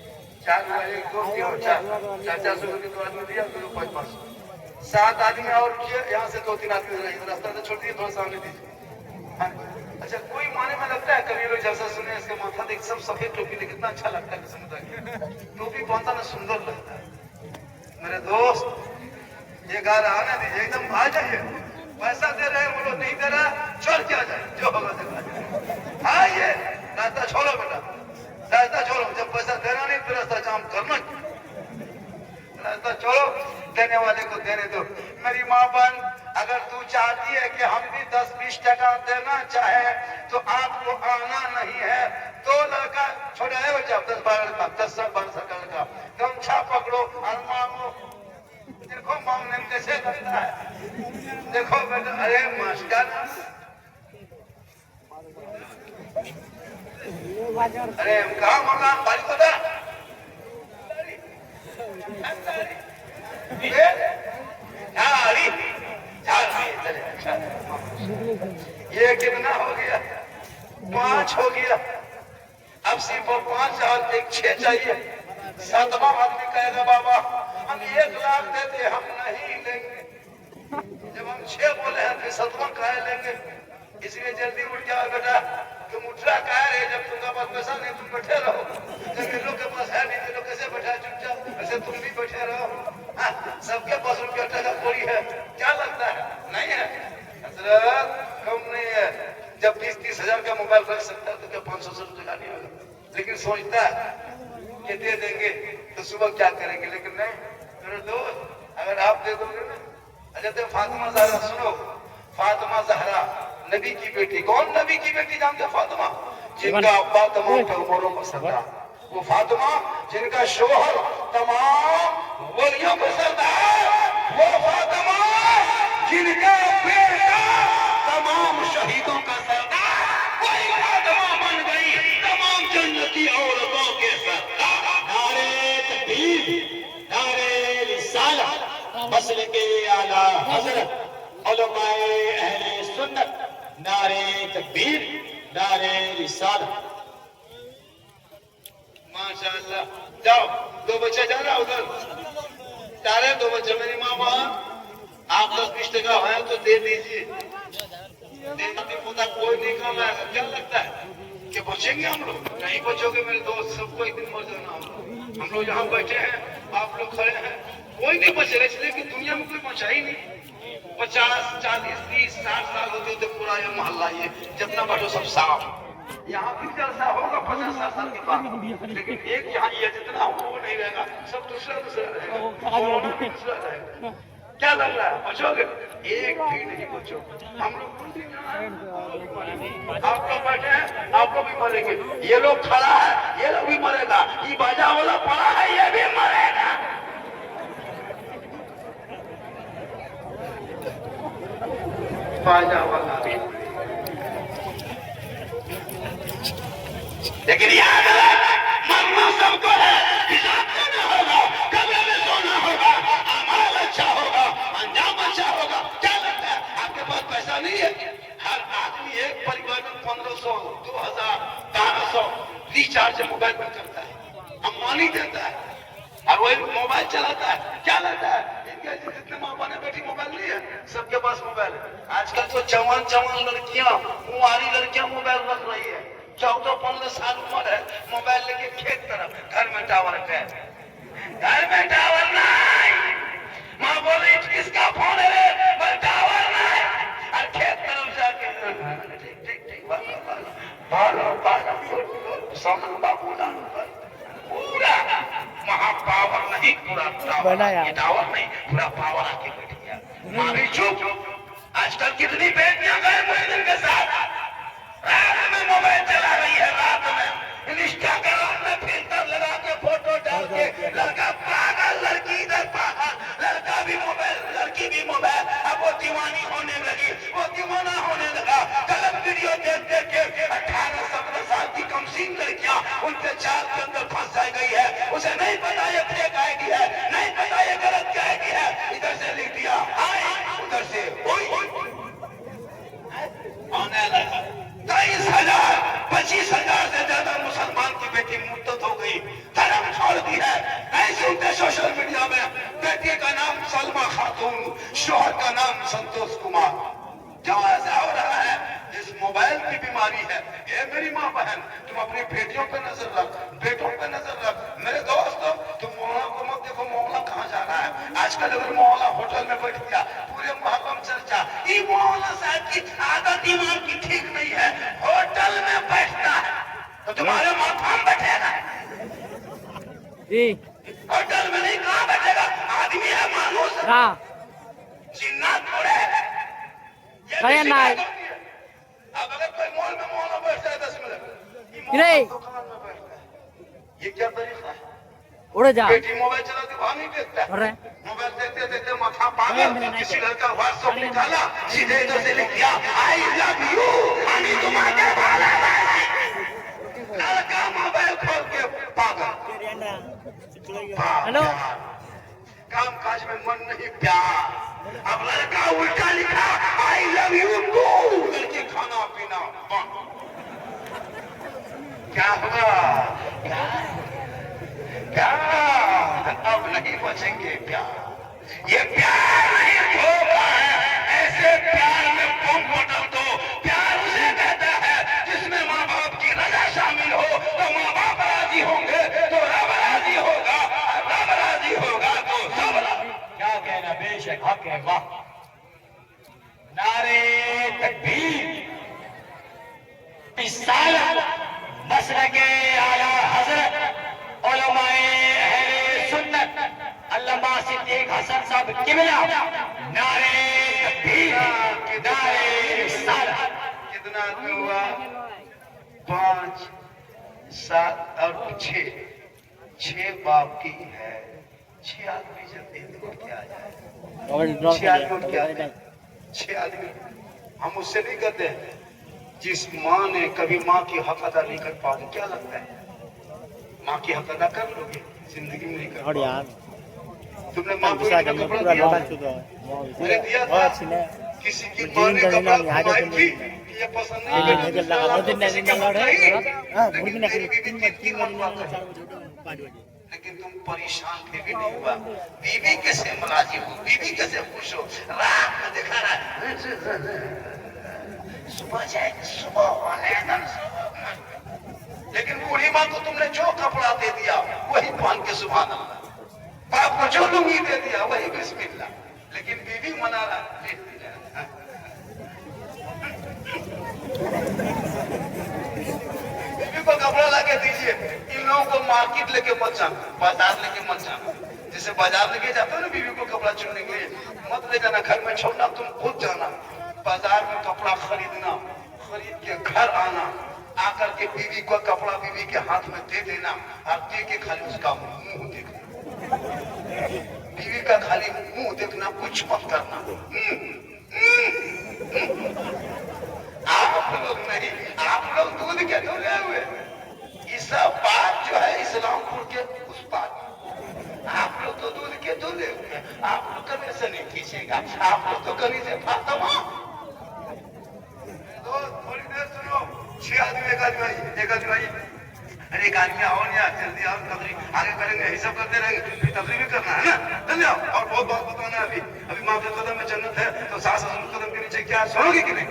4 हुआ, 1 2 3 और 4, 400 को 2 आदमी दिया, 500, 7 आदमी और किए, यहाँ से 2-3 आदमी रास्ता से छोड़ दिए, थोड़ा सामने दीजिए। हाँ। अच्छा, कोई माने में लगता है कभी लोग जैसा सुने इसके माथा देख सब सफेद टोपी देख कितना अच्छा लगता है समुदाय टोपी पहनता ना सुंदर लगता है। मेरे दोस्त ये गाना आने दीजिए, एकदम आ जाइए, पैसा दे रहे हैं बोलो, नहीं दे रहा चल क्या जाए, जो होगा देखा जाए। हाँ ये रास्ता छोड़ो बेटा, रास्ता छोड़ो, जब पैसा देना नहीं तो रास्ता जाम करना, रास्ता छोड़ो, देने वाले को देने दो। मेरी माँ बहन, अगर तू चाहती है कि हम भी 10-20 टका देना चाहे तो आपको आना नहीं है। 2 लड़का छोटा है बच्चा, 10-12 लड़का, 10 साल 12 साल का लड़का, गमछा पकड़ो और मांगो। देखो मांगने में कैसे लगता है, देखो बेटा, अरे मास्टर, अरे कहाँ मकान बारी को था, ये कितना हो गया, 5 हो गया, अब सिर्फ 5 और 1 6 चाहिए। 7वां आदमी कहेगा बाबा हम 1 लाख देते, हम नहीं लेंगे। जब हम 6 बोले हैं फिर 7वां काहे लेंगे, इसलिए जल्दी उठ जाओ बेटा, तुम उठ रहा काहे रहे, जब तुमका पास पैसा नहीं तुम बैठे रहो, जब इन लोग के पास है नहीं तो लोग कैसे बैठा चुपचाप, वैसे तुम भी बैठे रहो। सबके पास रुपया टका कोई है, क्या लगता है, नहीं है हजरत, कम नहीं है। जब 20-30 हजार का मोबाइल रख सकता है तो क्या 500 रुपये का नहीं होगा, लेकिन सोचता है कि दे देंगे तो सुबह क्या करेंगे, लेकिन नहीं। मेरे दोस्त अगर आप दे दोगे ना, अच्छा फातिमा ज़हरा सुनो, फातिमा ज़हरा नबी की बेटी, कौन नबी की बेटी जानते हो? फातिमा, जिनका अब्बा तमाम पैगंबरों को सरदार, वो फातिमा जिनका शोहर तमाम वलियों को सरदार, वो फातिमा जिनका बेटा तमाम शहीदों का सरदार, वही फातिमा बन गई तमाम जन्नती औरतों के सरदार। नारे तकबीर, नारे रिसालत, मसलके आला हज़रत उलमाए अहले सुन्नत, नारे तकबीर, नारे रिसालत। माशाअल्लाह, जाओ 2 बच्चे जा रहा उधर, जा रहे 2 बच्चे। मेरी माँ आप 10-20 टका है तो दे दीजिए, देना भी पता कोई नहीं काम आएगा। क्या लगता है कि बचेंगे हम लोग? नहीं बचोगे मेरे दोस्त, सबको एक दिन मर जाना। हम लोग यहाँ बैठे हैं, आप लोग खड़े हैं, कोई नहीं बचेगा, इसलिए कि दुनिया में कोई बचा ही नहीं। 50, 40, 30, 60 साल होते तो पूरा ये मोहल्ला ये जितना बैठो सब साफ, यहाँ भी जलसा होगा 50-60 साल के बाद, लेकिन एक यहाँ ये जितना हो वो नहीं रहेगा, सब दूसरा रहेगा। क्या लग रहा है, बचोगे? एक भी नहीं बचोगे। हम लोग आप लोग बैठे हैं, आप लोग भी मरेंगे, ये लोग खड़ा है ये लोग भी मरेगा, ये बाजा वाला पड़ा है ये भी मरेगा। बाजा वाला भी, लेकिन याद मरना सबको है, हिसाब देना होगा, कब्र में सोना होगा, अमाल अच्छा होगा, अंजाम अच्छा होगा। क्या लगता है आपके पास पैसा नहीं है? हर आदमी एक परिवार में 1500, 2000, 1200 रिचार्ज मोबाइल में करता है, अम्बानी देता है और वही मोबाइल चलाता है। क्या लगता है इनके जितने माँ बहने बेटी मोबाइल नहीं है, सबके पास मोबाइल है। आजकल तो जवान लड़कियां, कुंवारी लड़कियां मोबाइल रख रही है, 14-15 साल उम्र है, मोबाइल लेके खेत तरफ, घर में टावर है, घर में टावर नहीं, माँ बोली किसका फोन है, पर टावर नहीं, और खेत तरफ जाके पूरा वहाँ पावर नहीं, पूरा टावर नहीं, पूरा पावर आके बैठ गया। मारी चुप, आजकल कितनी बेटियां गए मुस्लिम के साथ, रात में मोबाइल चला रही है, रात में इंस्टाग्राम में फिल्टर लगा के फोटो डाल के, लड़का पागल, लड़की इधर पागल, लड़का भी मोबाइल, लड़की भी मोबाइल। अब वो दीवानी होने लगी, वो दीवाना होने लगा। गलत वीडियो देख देख के 18-17 साल की कमसीन लड़कियां उनके जाल के अंदर फंस गई है। उसे नहीं पता ये फेक आईडी है, नहीं पता ये गलत आईडी है, इधर से लिख दिया हाय, उधर से आने लगा। 23,000, 25,000 से ज्यादा मुसलमान की बेटी मुर्तद हो गई, धर्म छोड़ छोड़ दी है। नहीं सुनते सोशल मीडिया में बेटी का नाम सलमा खातून, शोहर का नाम संतोष कुमार। क्या ऐसा हो रहा है? इस मोबाइल की बीमारी है। ये मेरी माँ बहन, तुम अपनी बेटियों पे नजर रख, बेटों पे नजर रख। मेरे दोस्त, तुम मोहल्ला को मत देखो, मोहल्ला कहाँ जा रहा है। आजकल अगर मोहल्ला होटल में बैठ गया, पूरे मोहल्ला में चर्चा, ये मोहल्ला साहब की आदत दिमाग की ठीक नहीं है, होटल में बैठता है तो तुम्हारे माथा में बैठेगा। होटल में नहीं, कहाँ बैठेगा? आदमी है, मानुस है, जिन्नात थोड़े है। अरे नहीं। अब अगर कोई मॉल में मोहल्ला बैठता है 10 मिनट, ये रे। दुकान में बैठता है, ये क्या तरीका है? उड़ जा। बेटी मोबाइल चलाती वहां नहीं देखता है। अरे मोबाइल देखते देखते माथा पागल, किसी लड़का व्हाट्सएप निकाला, सीधे इधर से लिख दिया आई लव यू, हनी तुम्हारे वाला है। लड़का मोबाइल खोल के पागल। हेलो। काम काज में मन नहीं, प्यार। अब लड़का उल्टा लिखा आई लव यू टू, लड़की खाना पीना बंद। क्या होगा? प्यार अब नहीं बचेंगे। प्यार ये प्यार नहीं धोखा है। ऐसे प्यार में बम बदल दो। प्यार उसे कहता है जिसमें माँ बाप की रजा शामिल हो, तो माँ बाप राजी होंगे तो रब राजी होगा, रब राजी होगा तो सब राजी। क्या कहना, बेशक हक है। वाह, नारे तकबीर, मसलके आला हजरत उलमाए अहले सुन्नत अल्लामा सिद्दीक हसन साहब किबला, नारे तकबीर, नारे रिसालत। कितना आदमी हुआ? 5, 7 और 6 बाप की है। 6 आदमी जब एक उठ के आ जाए, 6 आदमी उठ के आते हैं, 6 आदमी। हम उससे नहीं कहते हैं जिस माँ ने कभी माँ की हक अदा नहीं कर पाओगे। क्या लगता है माँ की हक अदा कर लोगे? जिंदगी में नहीं कर और पाओगे। यार तुमने माँ को bisa इतना kami कपड़ा pura दिया, lotan sudah. मैंने दिया Oh था। sini. किसी की Berdiri माँ ने dari कपड़ा nang ada घुमाई tu थी ni. कि ये पसंद Ah, नहीं ini करती, lah. Ada किसी nang की nang ada. नहीं। Ah, लेकिन mungkin nak तेरी बीवी tin तीन tin मन ni बात nang करती। cara padu aja. लेकिन तुम परेशान फिर भी नहीं हुआ। बीवी कैसे मराजी हो, बीवी कैसे खुश हो। रात में दिखा रहा है, सुबह जाएगी, सुबह वाले दिन सुबह। लेकिन बूढ़ी माँ को तुमने जो कपड़ा दे दिया वही पहन के सुभान अल्लाह, बाप को जो लुंगी दे दिया वही बिस्मिल्लाह। लेकिन बीवी मना रहा है, बीवी को कपड़ा ला के दीजिए। इन लोगों को मार्केट लेके मत जाना, बाजार लेके मत जाना। जैसे बाजार लेके जाते हो ना बीवी को कपड़ा चुनने के लिए, मत ले जाना, घर में छोड़ना, तुम खुद जाना। बाजार में कपड़ा खरीदना, खरीद के घर आना, आकर के बीवी को कपड़ा बीवी के हाथ में दे देना और दे के खाली उसका मुंह देखना। बीवी का खाली मुंह देखना, कुछ मत करना। आप लोग नहीं, आप लोग दूध के धुले हुए। ये सब बात जो है इस्लामपुर के उस बात, आप लोग तो दूध के धुले हुए। आप लोग कभी से नहीं खींचेगा, आप लोग तो कभी से फातमा। तो थोड़ी देर सुनो, 6 आदमी एक आदमी आई। अरे एक आदमी आओ नहीं, जल्दी आओ, तकरीर आगे करेंगे, ये सब करते रहेंगे, फिर तकरीर भी करना है ना, जल्दी आओ। और बहुत बहुत बताना है अभी माँ के कदम में जन्नत है, तो सास ससुर कदम के नीचे क्या सुनोगे कि नहीं?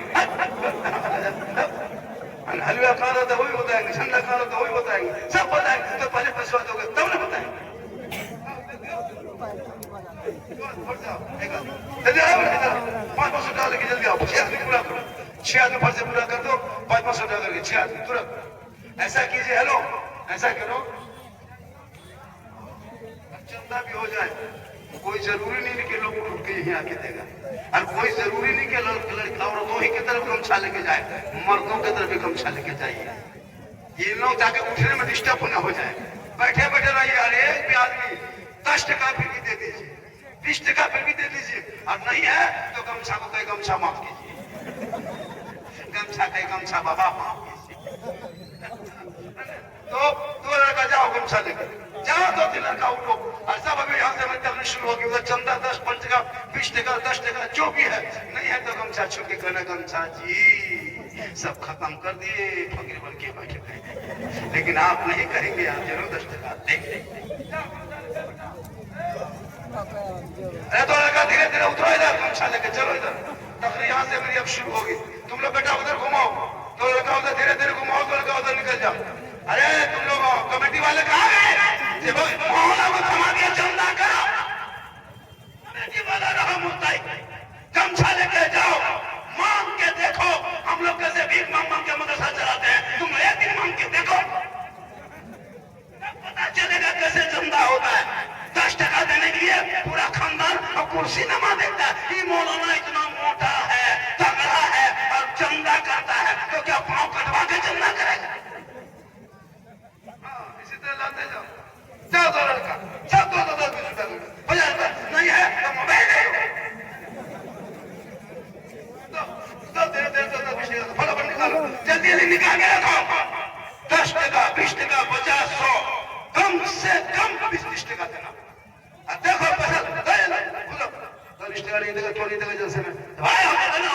हलवा खाना तो वही बताएंगे, ठंडा खाना तो वही बताएंगे, सब बताएंगे। तो पहले पैसा दोगे तब ना बताएंगे। जल्दी आओ, 500 डाल के जल्दी आओ। 6 आदमी पूरा करो, 6 आदमी फर्ज पूरा कर दो, 500 डाल करके 6 आदमी तुरंत। ऐसा कीजिए, हेलो, ऐसा करो, चंदा भी हो जाए। कोई जरूरी नहीं कि लोग उठ के यहीं आके देगा, और कोई जरूरी नहीं कि लड़का औरतों ही की तरफ गमछा लेके जाए, मर्दों की तरफ भी गमछा लेके जाइए। ये लोग जाके उठने में डिस्टर्ब ना हो जाए। बैठे बैठे रहिए। अरे एक भी आदमी 10 टका फिर भी दे दीजिए, 20 टका फिर भी दे दीजिए, और नहीं है तो गमछा को कहीं गमछा माफ कीजिए। गमछा कहीं गमछा बाबा माफ कीजिए। तो 2 लड़का जाओ, गमछा लेकर जाओ, 2-3 लड़का उठो, और सब अभी यहाँ से मैं तकलीफ शुरू होगी, उधर चंदा 10 5 टका 20 टका 10 टका जो भी है, नहीं है तो गमछा छू के कहना गमछा जी सब खत्म कर दिए, फकीर बन के बैठे थे। लेकिन आप नहीं कहेंगे, आप जरूर 10 टका देंगे। अरे तो लगा धीरे धीरे उतरो इधर, गमछा लेके चलो इधर, तकलीफ यहाँ से मेरी अब शुरू होगी। तुम लोग बेटा उधर घुमाओ, तो लड़का उधर धीरे धीरे घुमाओ, तो लड़का उधर निकल जाओ। अरे तुम लोग कमेटी वाले कहाँ गए? मोहल्ला को थमा दिया, चंदा करो, कमेटी वाला रहा मुस्तैद, गमछा लेके जाओ, मांग के देखो हम लोग कैसे भीख मांग मांग के मदरसा चलाते हैं, तुम एक दिन मांग के देखो, पता चलेगा कैसे चंदा होता है। 10 टका देने के लिए पूरा खानदान और कुर्सी नमा देता है। ये मौलाना इतना मोटा है, तगड़ा है और चंदा करता है, तो क्या पाँव कटवा के चंदा करेगा? इसी तरह लाते जाओ, जाओ दो लड़का, सब दो 20 रुपया हो जाएगा, नहीं है तो मोबाइल दे दो, धीरे धीरे 20 टका फटाफट निकालो, जल्दी जल्दी निकाल के रखो। 10 टका 20 टका 50 100 कम से कम 20 टका देना। देखो पैसा 20 टका नहीं देगा, 20 देगा जलसे में, भाई हमें देना।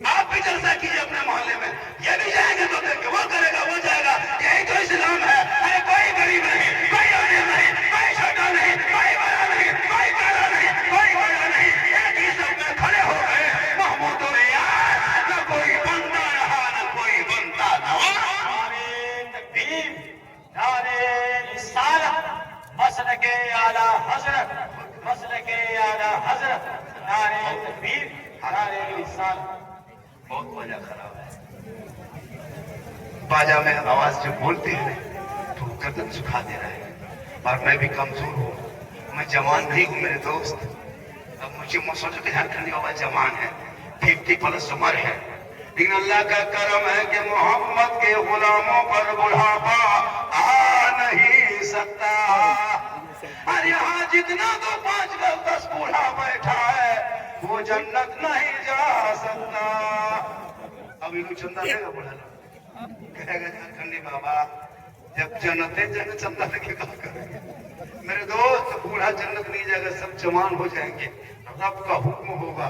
आप भी जलसा कीजिए अपने मोहल्ले में, ये भी जाएंगे तो देंगे, वो करेगा वो जाएगा, यही तो इस्लाम है। अरे कोई गरीब नहीं, कोई अमीर नहीं, कोई छोटा नहीं, कोई बड़ा नहीं, कोई बड़ा नहीं, कोई बड़ा नहीं, एक ही सब में खड़े हो गए महमूद और यार, न कोई बनता रहा न कोई बनता रहा। नारे तकबीर, नारे रिसालत, मसलके आला हजरत, मसलके आला हजरत, नारे तकबीर, नारे रिसालत। बहुत बाजा खराब है, बाजा में आवाज जो बोलते हैं तो गर्दन सुखा दे रहा है। और मैं भी कमजोर हूँ, मैं जवान नहीं हूँ मेरे दोस्त। अब मुझे सोचो कि झारखंडी बाबा जवान है, 50+ उम्र है, लेकिन अल्लाह का करम है कि मोहम्मद के गुलामों पर बुढ़ापा आ नहीं सकता। और यहाँ जितना तो 5 10 बूढ़ा बैठा है वो जन्नत नहीं जा सकता। अभी कुछ चंदा देगा बुढ़ा कहेगा झारखंडी बाबा जब जन्नत चंदा लेके क्या करेंगे? मेरे दोस्त बूढ़ा जन्नत नहीं जाएगा, सब जवान हो जाएंगे। रब का हुक्म होगा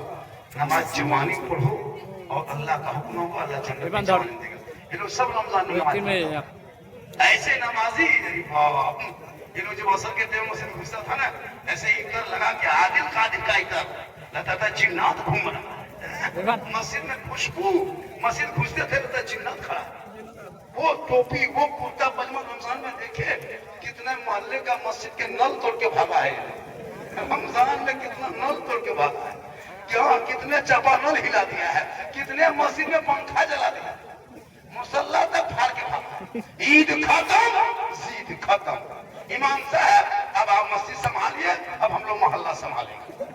नमाज जवानी पढ़ो और अल्लाह का हुक्म होगा अल्लाह जन्नत में जवानी देगा। ये लोग सब रमजान में नमाज ऐसे नमाजी, ये लोग जब असर के टाइम में घुसता था ना, ऐसे इतर लगा के आदिल कादिल का इतर लगता था जिन्नात घूम रहा है। मस्जिद में खुशबू, मस्जिद घुसते थे तो जिन्नात खड़ा, वो टोपी वो कुर्ता पजामा। रमजान में देखे कितने मोहल्ले का मस्जिद के नल तोड़ के भागा है, रमजान में कितना नल तोड़ के भागा है, क्या कितने चापानल हिला दिया है, कितने मस्जिद में पंखा जला दिया, मुसल्ला तक फाड़ के भागा। ईद खत्म, जीद खत्म। इमाम साहब अब आप मस्जिद संभालिए, अब हम लोग मोहल्ला संभालेंगे।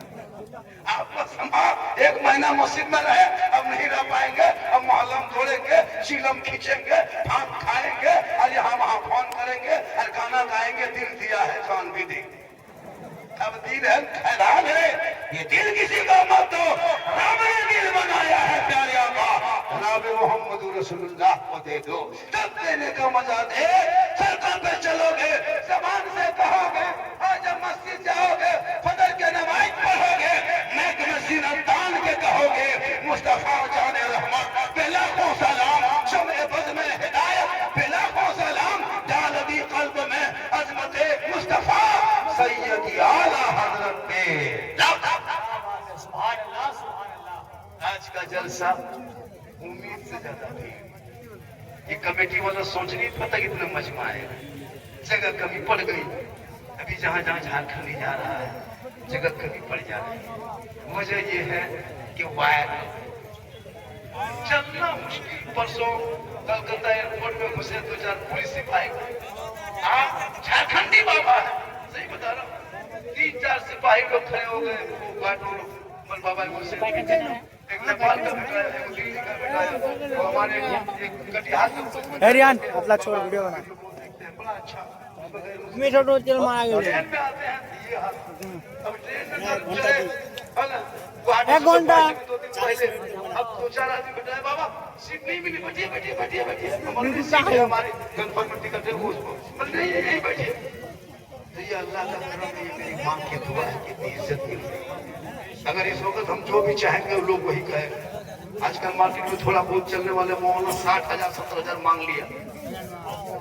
आप लोग संभाल, 1 महीना मस्जिद में रहे, अब नहीं रह पाएंगे, अब मोहल्ला में दौड़ेंगे, चिलम खींचेंगे, भांग खाएंगे और यहाँ वहाँ फोन करेंगे और गाना गाएंगे, दिल दिया है जान भी दी। अब दिल है खैरान है, ये दिल किसी का मत दो, रब ने दिल बनाया है प्यारे आका जनाब मोहम्मद रसूलुल्लाह को दे दो, तब देने का मजा दे। सड़कों पे चलोगे, जबान से कहोगे, और जब मस्जिद जाओगे फजर के नमाज पढ़ोगे, नेक मस्जिद तान के कहोगे मुस्तफा जाने रहमत पे लाखों सलाम, शम्ए बज़ में हिदायत पे लाखों सलाम, डाल दी कल्ब में अज़मत मुस्तफा सैयदी आला हजरत पे। सुभान अल्लाह, सुभान अल्लाह। आज का जलसा उम्मीद से ज्यादा थी। ये कमेटी वाला सोच नहीं पता कितना मजमा आएगा, जगह कमी पड़ गई। अभी जहाँ जहाँ झारखंडी जा रहा है जगह कमी पड़ जा रही है। वजह ये है कि वायर चलना मुश्किल। परसों कलकत्ता एयरपोर्ट में घुसे 2-4 पुलिस सिपाही, झारखंडी बाबा है, सही बता रहा हूँ। 3-4 सिपाही लोग खड़े हो गए, बाबा घुसे, एक नेपाल का बेटा है, एक दिल्ली का बेटा है, वो हमारे एक कटिहार का हरियान अपना छोड़ वीडियो बना देखते हैं, बड़ा अच्छा। मैं छोटो चल मार गए ट्रेन में आते हैं ये हाल, अब ट्रेन में चले, है ना, एक घंटा। 2 दिन पहले अब 2-4 आदमी बैठा है, बाबा सीट नहीं मिली, बैठिए हमारी कंफर्म टिकट है, वो नहीं यही बैठिए। تو یہ اللہ کا کرم ہے، یہ میری ماں کی دعا ہے، کتنی عزت مل رہی ہے۔ اگر اس وقت ہم جو بھی چاہیں گے وہ لوگ وہی کہیں گے۔ آج کل مارکیٹ میں تھوڑا بہت چلنے والے مولانا 60,000 70,000 مانگ لیا،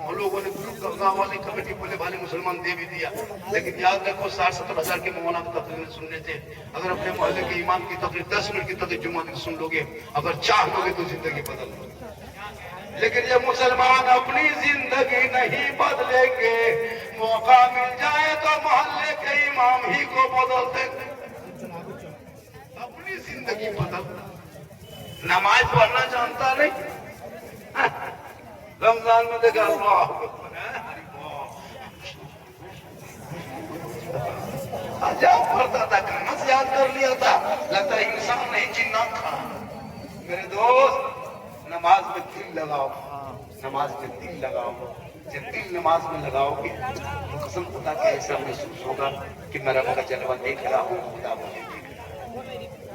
وہ لوگوں نے گاؤں والے کمیٹی بولے بھالے مسلمان دے بھی دیا، لیکن یاد رکھو 60-70,000 کے مولانا کی تقریر سننے سے اگر اپنے محلے کے امام کی تقریر 10 منٹ کی تقریر جمعہ دن سن لو گے، اگر چاہ لو گے تو زندگی بدل لو گے۔ لیکن یہ مسلمان اپنی زندگی نہیں بدلیں گے، موقع مل جائے تو محلے کے امام ہی کو بدل دیں گے، اپنی زندگی بدل۔ نماز پڑھنا جانتا نہیں، رمضان میں دیکھا اللہ عجب پڑھتا تھا، نماز یاد کر لیا تھا، لگتا ہے انسان نہیں جنات تھا۔ میرے دوست نماز میں دل لگاؤ، نماز میں دل لگاؤ، جب دل نماز میں لگاؤ گے تو قسم خدا کا ایسا محسوس ہوگا کہ میں رب کا جلوہ دیکھ رہا ہوں، خدا مجھے دیکھ رہا ہے۔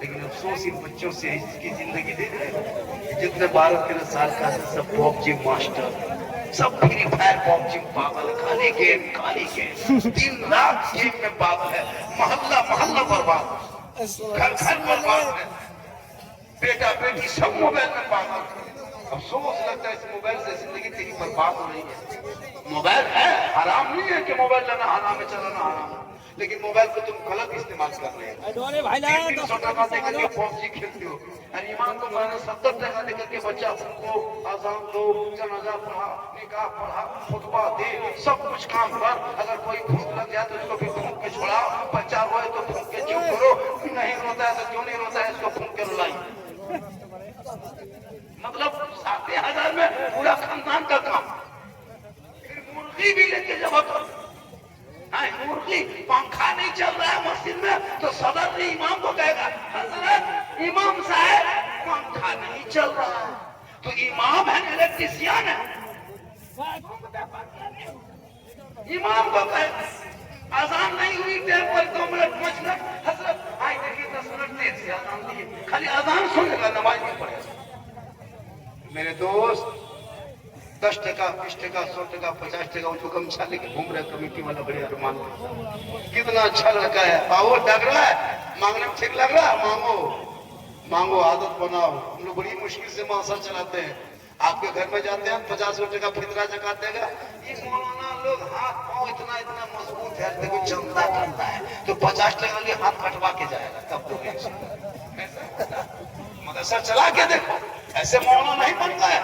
لیکن افسوس ان بچوں سے اس کی زندگی دیکھ رہے ہیں، جتنے 12-13 سال کا ہے سب پاپ جی ماسٹر، سب فری فائر پاپ جی پاگل، کالی گیم 3 لاکھ گیم میں پاگل ہے، محلہ برباد، گھر برباد ہے، بیٹا بیٹی سب موبائل میں پاگل۔ افسوس لگتا ہے اس موبائل سے زندگی تیری برباد ہو رہی ہے۔ موبائل ہے حرام نہیں ہے کہ موبائل لینا حرام ہے، چلانا حرام ہے، لیکن موبائل کو تم غلط استعمال کر رہے ہو۔ 300 ٹکا دے کر کے پاپ جی کھیلتے ہو، اور ایمان کو میں نے 70 ٹکا دے کر کے بچہ کو اذان دو، جنازہ پڑھا، نکاح پڑھا، خطبہ دے، سب کچھ کام کر، اگر کوئی بھوک لگ جائے تو اس کو بھی پھونک کے چھوڑا، بچہ روئے تو پھونک کے چپ کرو، نہیں روتا ہے تو کیوں نہیں روتا ہے اس کو پھونک کے رلائی۔ مطلب 7,000 میں پورا خاندان کا کام۔ پھر مرغی بھی لے کے جب مرغی پنکھا نہیں چل رہا ہے مسجد میں تو صدر نے امام کو کہے گا حضرت امام صاحب پنکھا نہیں چل رہا ہے، تو امام ہے الیکٹریشین ہے، امام کو کہے اذان نہیں ہوئی ٹیم پر 2 منٹ 5 منٹ، حضرت آئی دیکھیے 10 منٹ دیر سے اذان دیے، خالی اذان سنے گا نماز نہیں پڑھے گا۔ میرے دوست 10 ٹکا 20 ٹکا 100 ٹکا 50 ٹکا ان کو گمچھا لے کے گھوم رہے کمیٹی والا بڑے ارمان، کتنا اچھا لڑکا ہے، آؤ ڈگ رہا ہے، مانگنے میں ٹھیک لگ رہا ہے، مانگو عادت بناؤ۔ ہم لوگ بڑی مشکل سے معاشرہ چلاتے ہیں، آپ کے گھر میں جاتے ہیں 50 ٹکا فطرہ زکات دے گا، یہ مولانا لوگ ہاتھ پاؤں اتنا مضبوط ہے، دیکھو چندہ کرتا ہے تو 50 ٹکا لیے ہاتھ کٹوا کے جائے گا، تب تو مدرسہ چلا کے دیکھو، ایسے مولانا نہیں بنتا ہے۔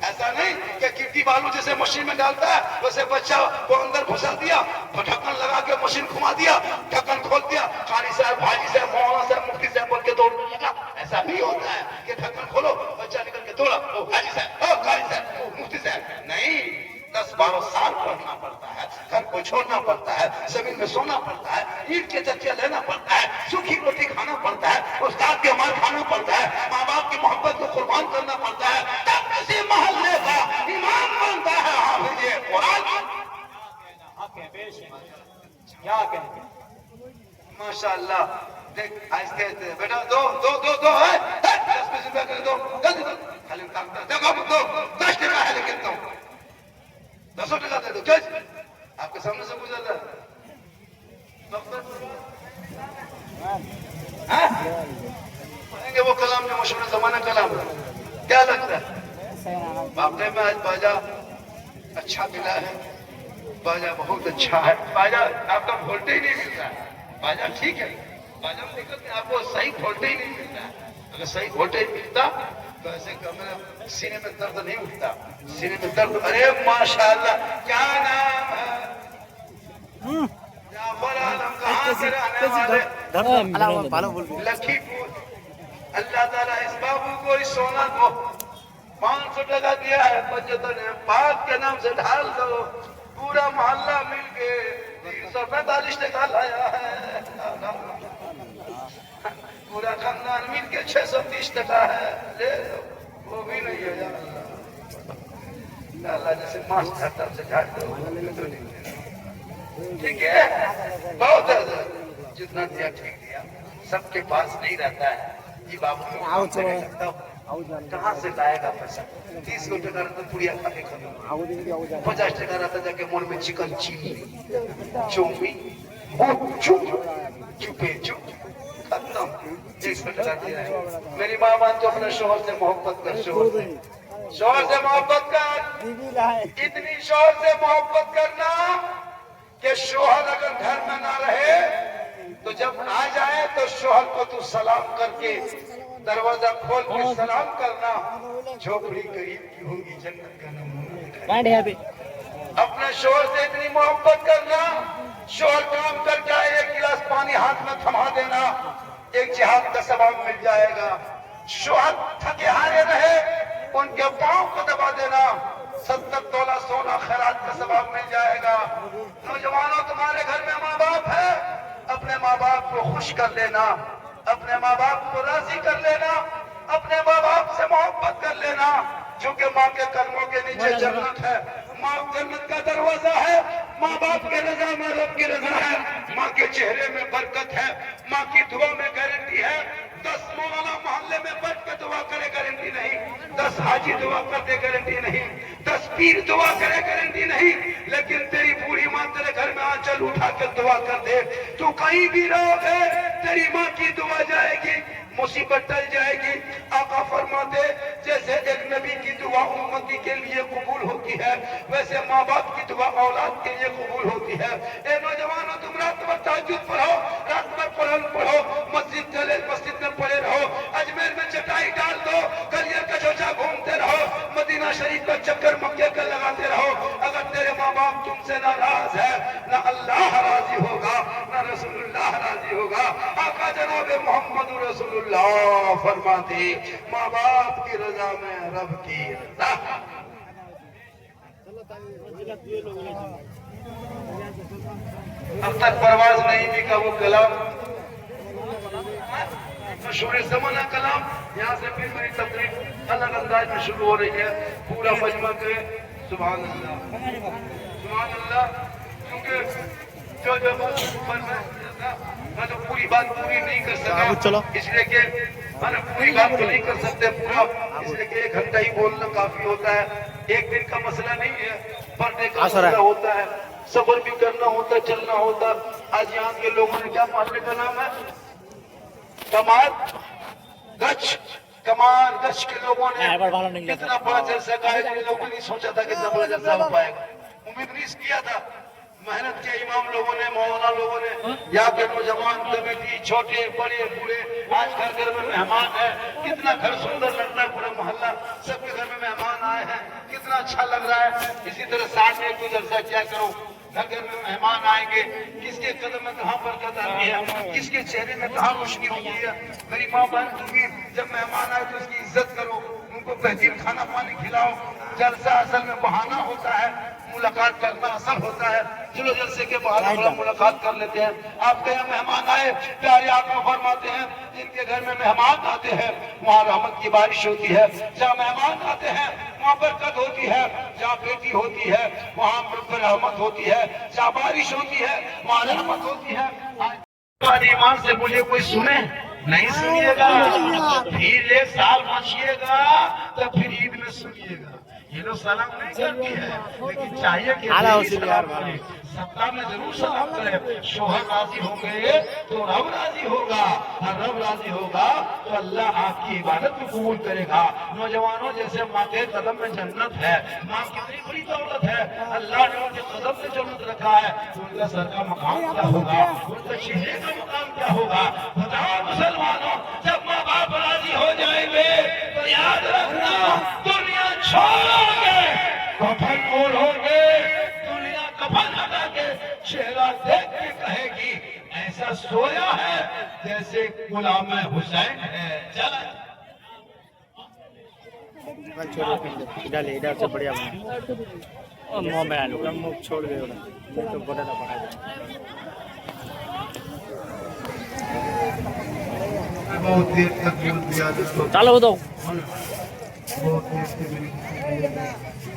ایسا نہیں کہ گٹی بالو جیسے مشین میں ڈالتا ہے ویسے بچہ کو اندر گھسا دیا، ڈھکن لگا کے مشین گھما دیا، ڈھکن کھول دیا، قاری صاحب حاجی صاحب مولانا صاحب مفتی صاحب بول کے دوڑنے لگا۔ ایسا نہیں ہوتا ہے کہ ڈھکن کھولو بچہ نکل کے دوڑا، او حاجی صاحب، او قاری صاحب، او مفتی صاحب، نہیں، 10-12 سال پڑھنا پڑتا ہے، گھر کو چھوڑنا پڑتا ہے، زمین میں سونا پڑتا ہے، اینٹ کے چرچے لینا پڑتا ہے، سوکھی روٹی کھانا پڑتا ہے، استاد کے مال کھانا پڑتا ہے، ماں باپ کی محبت کو قربان کرنا پڑتا ہے، تب کسی محلے کا امام بنتا ہے حافظ قرآن۔ کیا کہتے ہیں ماشاءاللہ، دیکھ آہستہ بیٹا دو ہے 10 روپے کر دو، جلدی دو، خالی دیکھو دو 10 ٹکا ہے لیکن دو 200 ٹکا دے دو، کیسے آپ کے سامنے سے گزر رہا ہے پڑھیں گے وہ کلام جو مشہور زمانہ کلام ہے، کیا لگتا ہے باپنے میں آج باجا اچھا ملا ہے، باجا بہت اچھا ہے، باجا آپ کا بھولتے ہی نہیں ملتا ہے، باجا ٹھیک ہے، باجا میں نکلتے آپ کو صحیح بھولتے ہی نہیں ملتا ہے، اگر صحیح بھولتے ہی ملتا تو ایسے کمرے سینے میں درد نہیں اٹھتا، سینے میں درد، ارے ماشاءاللہ کیا نام ہے، جعفر عالم کہاں سے رہنے والے، لکھی پور، اللہ تعالیٰ اس بابو کو اس سونا کو 500 ٹکا دیا ہے، پنجتن پاک کے نام سے ڈھال دو، پورا محلہ مل کے 345 ٹکا لایا ہے، پورا خاندان مل کے 630 ٹکا ہے، لے دو، وہ بھی نہیں ہے یا اللہ، اللہ جیسے ماسٹر طرف سے ڈھال دو، ٹھیک ہے، بہت ہے، جتنا دیا ٹھیک دیا، سب کے پاس نہیں رہتا ہے، یہ بابو कहाँ से लाएगा पैसा? 30 टका रहता पुड़िया खा के खत्म, 50 टका रहता जाके मोड़ में चिकन चिली चौमी चुपे चुप खत्म। 100 टका दिया है। मेरी माँ मान तो अपने शोहर से मोहब्बत कर, शोहर से मोहब्बत कर, इतनी शोहर से मोहब्बत करना कि शोहर अगर घर में ना रहे तो जब आ जाए तो शोहर को तू सलाम करके दरवाजा खोल के सलाम करना, झोपड़ी करीब की होगी, जन्नत का नमूना। अपने शोहर से इतनी मोहब्बत करना, शोहर काम करके आए 1 गिलास पानी हाथ में थमा देना, एक जिहाद का सवाब मिल जाएगा। शोहर थके हारे रहे, उनके पांव को दबा देना, 70 तोला सोना खैरात का सवाब मिल जाएगा। नौजवानों, तुम्हारे घर में माँ बाप है, अपने माँ बाप को खुश कर लेना, अपने माँ बाप को राजी कर लेना, अपने माँ बाप से मोहब्बत कर लेना, क्योंकि माँ के कदमों के नीचे जन्नत है। माँ जन्नत का दरवाजा है, माँ बाप के रजा में रब की रजा है, माँ के चेहरे में बरकत है, माँ की दुआ में गारंटी है। 10 मौलाना मोहल्ले में बैठ के दुआ करे, गारंटी नहीं। 10 हाजी दुआ करते, गारंटी नहीं। 10 पीर दुआ करे, गारंटी नहीं। लेकिन तेरी पूरी माँ तेरे घर में आंचल उठा कर दुआ कर दे, तू कहीं भी रहोगे तेरी माँ की दुआ जाएगी, मुसीबत टल जाएगी। आका फरमाते जैसे एक नबी की दुआ उम्मती के लिए कबूल होती है, वैसे माँ बाप की दुआ औलाद के लिए कबूल होती है। ए नौजवानों, तुम रात भर तहज्जुद पढ़ो, रात भर कुरान पढ़ो, मस्जिद चले मस्जिद में पड़े रहो, अजमेर में चटाई डाल दो, कलियर का चौचा घूमते रहो, मदीना शरीफ का चक्कर मक्के का लगाते रहो। अगर तेरे माँ बाप तुमसे नाराज है, ना अल्लाह राजी होगा, ना रसूलुल्लाह राजी होगा। आका जनाब मोहम्मद रसूलुल्लाह फरमाते, माँ बाप की रजा में रब की रजा। अब तक परवाज नहीं बिका वो कलाम, मशहूर ज़माना कलाम। यहाँ से फिर मेरी तकरीर अलग अंदाज में शुरू हो रही है। पूरा मजमा के सुभान अल्लाह सुभान अल्लाह, क्योंकि जो ऊपर मैं तो पूरी बात पूरी नहीं कर सका, इसलिए कि मैंने पूरी बात तो नहीं कर सकते पूरा, इसलिए कि 1 घंटा ही बोलना काफी होता है। एक दिन का मसला नहीं है, पर्दे का मसला होता है, सफर भी करना होता है, चलना होता है। आज यहाँ के लोगों ने क्या मोहल्ले का नाम है? कमार गच, कमार गच के लोगों ने कितना बड़ा जलसा का है, लोगों ने नहीं सोचा था कितना बड़ा जलसा हो पाएगा, उम्मीद नहीं किया था। मेहनत के इमाम लोगों ने, मौलाना लोगों ने, यहाँ के नौजवान कमेटी, छोटे बड़े बूढ़े, आज घर घर में मेहमान है, कितना घर सुंदर लगता है, पूरा मोहल्ला सबके घर में मेहमान आए हैं, कितना अच्छा लग रहा है। इसी तरह साथ में कोई जलसा क्या करो, घर घर में मेहमान आएंगे, किसके कदम में कहाँ बरकत आती है, किसके चेहरे में कहाँ रोशनी होती है। मेरी माँ बहन दूंगी, जब मेहमान आए तो उसकी इज्जत करो, उनको बेहतरीन खाना पानी खिलाओ। जलसा असल में बहाना होता है, मुलाकात करना असल होता है। चलो जलसे के बाद थोड़ा मुलाकात कर लेते हैं। आपके यहाँ मेहमान आए, प्यारे आका फरमाते हैं, जिनके घर में मेहमान आते हैं वहाँ रहमत की बारिश होती है। जहाँ मेहमान आते हैं वहाँ बरकत होती है, जहाँ बेटी होती है वहाँ रहमत होती है, जहाँ बारिश होती है वहाँ रहमत होती है। ईमान से बोले कोई सुने नहीं, सुनिएगा फिर 1 साल बचिएगा तो फिर ईद में सुनिएगा। ये लोग सलाम नहीं करती है, लेकिन चाहिए कि सप्ताह में जरूर सलाम करें। शोहर राजी होंगे तो रब राजी होगा, और रब राजी होगा तो अल्लाह आपकी इबादत को कबूल करेगा। नौजवानों, जैसे माँ के कदम में जन्नत है, माँ कितनी बड़ी दौलत है, अल्लाह ने उनके कदम में जन्नत रखा है, तो उनका सर का मकाम क्या होगा, उनका चेहरे का मकाम क्या होगा। बताओ मुसलमानों, जब माँ बाप राजी हो जाएंगे तो याद रखना, दुनिया छोड़ोगे, कफन ओढ़ोगे, दुनिया कफन हटा के चेहरा देख के कहेगी ऐसा सोया है जैसे गुलाम हुसैन है। चला डाले इधर से बढ़िया बना मुंह में आलू का मुंह छोड़ गए तो बड़ा ना पड़ा। बहुत देर तक बोल दिया दोस्तों, चलो बताओ, बहुत देर से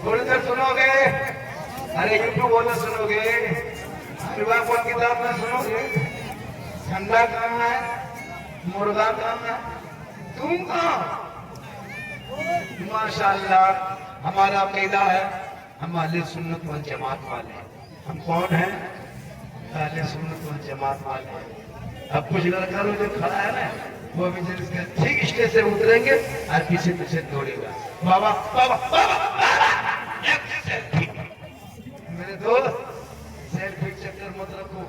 थोड़ी देर सुनोगे, अरे यूट्यूब वाला सुनोगे, विवाह कौन किताब में सुनोगे। ठंडा कहाँ है, मुर्गा कहाँ है, तुम कहाँ, माशाअल्लाह हमारा अकीदा है, हम अहले सुन्नत वल जमात वाले हैं। हम कौन हैं? अहले सुन्नत वल जमात वाले हैं। अब कुछ लड़का लोग जो खड़ा है ना, वो अभी जब इसके ठीक स्टेज से उतरेंगे और पीछे पीछे दौड़ेगा, बाबा बाबा बाबा बाबा, एक सेल्फी। मेरे दोस्त, सेल्फी चक्कर मत रखो,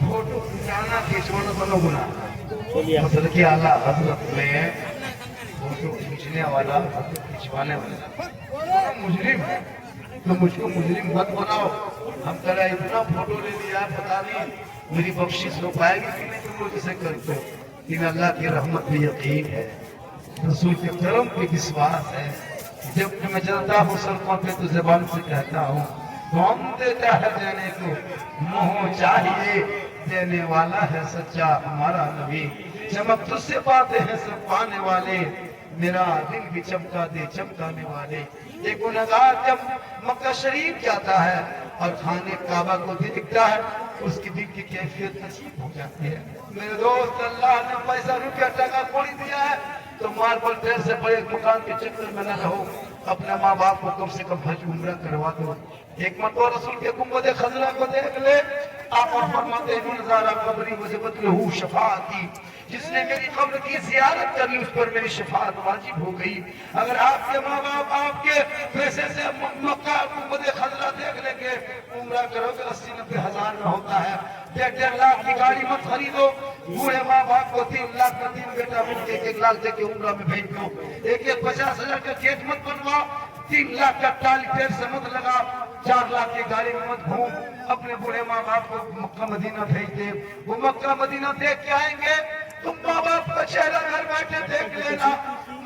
फोटो खिंचाना खिंचवाना दोनों गुना। मतलब कि आला हजरत में फोटो खींचने वाला, फोटो खिंचवाने वाला मुजरिम है, तो मुझको मुजरिम मत बनाओ। हम कह इतना फोटो ले लिया, पता नहीं मेरी बख्शिश हो पाएगी कि नहीं, तुम लोग इसे करते हो। लेकिन अल्लाह की रहमत पे यकीन है, रसूल के करम पे विश्वास है। जब मैं चलता हूँ सड़कों पे तो ज़बान से कहता हूँ, कौन देता है देने को, मुँह चाहिए देने वाला है सच्चा हमारा नबी। चमक तुझसे पाते हैं सब पाने वाले, मेरा दिल भी चमका दे चमकाने वाले। एक गुनहगार जब मक्का शरीफ जाता है और खाने काबा को देखता है, उसकी दिल की कैफियत अजीब हो जाती है। मेरे दोस्त, अल्लाह ने पैसा रुपया टका कोड़ी दिया है तो मार्बल टेर से बड़े दुकान के चक्कर में न रहो, अपने माँ बाप को कम से कम हज उम्रा करवा दो। एक मरतबा रसूल के गुंबद खजरा को देख ले, आप फरमाते हैं नज़ारा कब्री वजबत लहू शफाअती, जिसने मेरी कब्र की जियारत कर ली उस पर मेरी शफाअत वाजिब हो गई। अगर आपके माँ बाप आपके पैसे से मक्का गुंबद खजरा देख लेंगे, उम्रा करोगे 80-90 हजार में होता है। 1.5 लाख की गाड़ी मत खरीदो, बूढ़े माँ बाप को 3 लाख का 3 बेटा मिलके 1 लाख देके उम्रा में भेज दो। एक 50 हजार का खेत मत बनवाओ, 3 लाख का टाली पेड़ से मत लगाओ, 4 लाख की गाड़ी में मत घूम। अपने बूढ़े माँ बाप को मक्का मदीना भेज दे, वो मक्का मदीना देख के आएंगे, तुम माँ बाप का चेहरा घर बैठे देख लेना,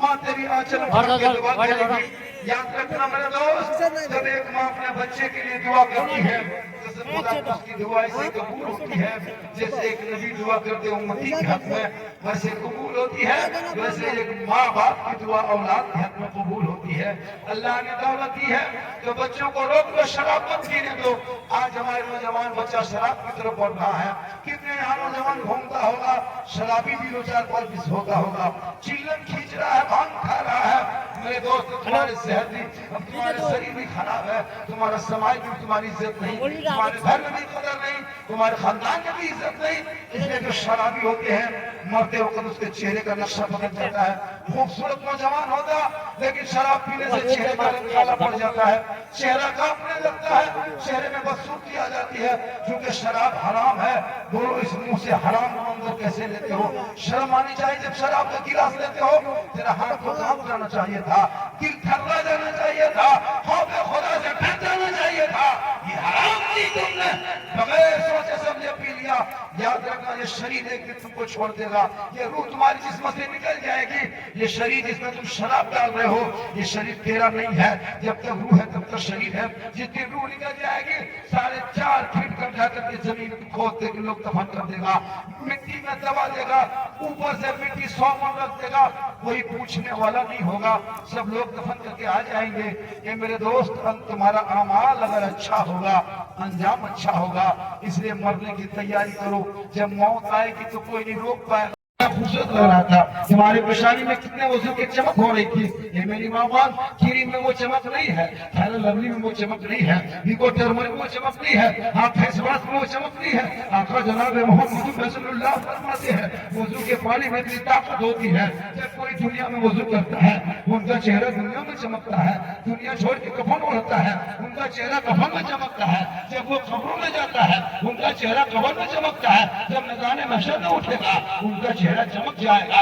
माँ तेरी आंचल भर के दुआ करेगी। याद रखना मेरे दोस्त, जब एक माँ अपने बच्चे के लिए दुआ करती है, उसकी दुआ इससे कबूल होती है। जैसे एक नबी दुआ करते उम्मती के हक में वैसे कबूल होती है, वैसे एक माँ बाप की दुआ औलाद के हक में कबूल होती है। अल्लाह ने दौलत दी है तो बच्चों को रोक लो, शराब मत पीने दो। आज हमारे नौजवान बच्चा शराब की तरफ बढ़ रहा है, कितने यहाँ नौजवान घूमता होगा, शराबी भी 2-4 पल भी होता होगा, चिल्लम खींच रहा है, भांग खा रहा है। मेरे दोस्त, तुम्हारे सेहत भी, अब तुम्हारे शरीर भी खराब है, तुम्हारा समाज भी तुम्हारी इज्जत नहीं, तुम्हारे घर में भी कदर नहीं, तुम्हारे खानदान में भी इज्जत नहीं। इसलिए जो शराबी होते हैं, मरते वक्त उसके चेहरे का नक्शा बदल जाता है। खूबसूरत नौजवान होता, लेकिन शराब पीने से चेहरे का रंग काला पड़ जाता है, चेहरा कांपने लगता है, चेहरे में बदसूरती आ जाती है। क्योंकि शराब हराम है। बोलो, इस मुंह से हराम मंजर कैसे लेते हो? शर्म आनी चाहिए। जब शराब का गिलास लेते हो, तेरा हाथ को कांप जाना चाहिए था, दिल थर्रा जाना चाहिए था, खौफ खुदा से डर जाना चाहिए था। ये हराम नहीं, तुमने बगैर सोचे समझे पी लिया। याद रखना, ये शरीर एक दिन तुमको छोड़ देगा, ये रूह तुम्हारी जिस्म से निकल जाएगी। ये शरीर जिसमें तुम शराब डाल रहे हो, ये शरीर तेरा नहीं है। जब तक रूह है तब तक शरीर है। जिस दिन रूह निकल जाएगी, 4.5 फीट गड्ढा करके जमीन खोद के लोग दफन कर देगा, मिट्टी में दबा देगा, ऊपर से मिट्टी 100 मन रख देगा, कोई पूछने वाला नहीं होगा, सब लोग दफन करके आ जाएंगे। ये मेरे दोस्त, तुम्हारा अमाल अगर अच्छा होगा, अंजाम अच्छा होगा, इसलिए मरने की तैयारी करो। जब मौत आएगी तो कोई नहीं रोक पाएगा। खूबसूरत लग रहा था, हमारे पेशानी में कितने वजू की चमक हो रही थी। ये मेरी माँ बाप, क्रीम में वो चमक नहीं है, फेयर लवली में वो चमक नहीं है, निको टर्मरिक में वो चमक नहीं है, आप फेस वाश में वो चमक नहीं है। आका जनाब मोहम्मद रसूलुल्लाह फरमाते हैं, वजू के पानी में इतनी ताकत होती है, जब कोई दुनिया में वजू करता है, उनका चेहरा दुनिया में चमकता है। दुनिया छोड़ के कफन ओढ़ता है, उनका चेहरा कफन में चमकता है। जब वो कब्रों में जाता है, उनका चेहरा कब्र में चमकता है। जब मैदान महशर में उठेगा, उनका चेहरा चमक जाएगा।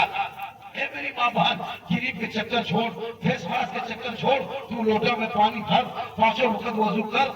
हे मेरी माँ बहन, क्रीम के चक्कर छोड़, फेस वाश के चक्कर छोड़, तू लोटा में पानी भर, 5 वक्त वजू कर।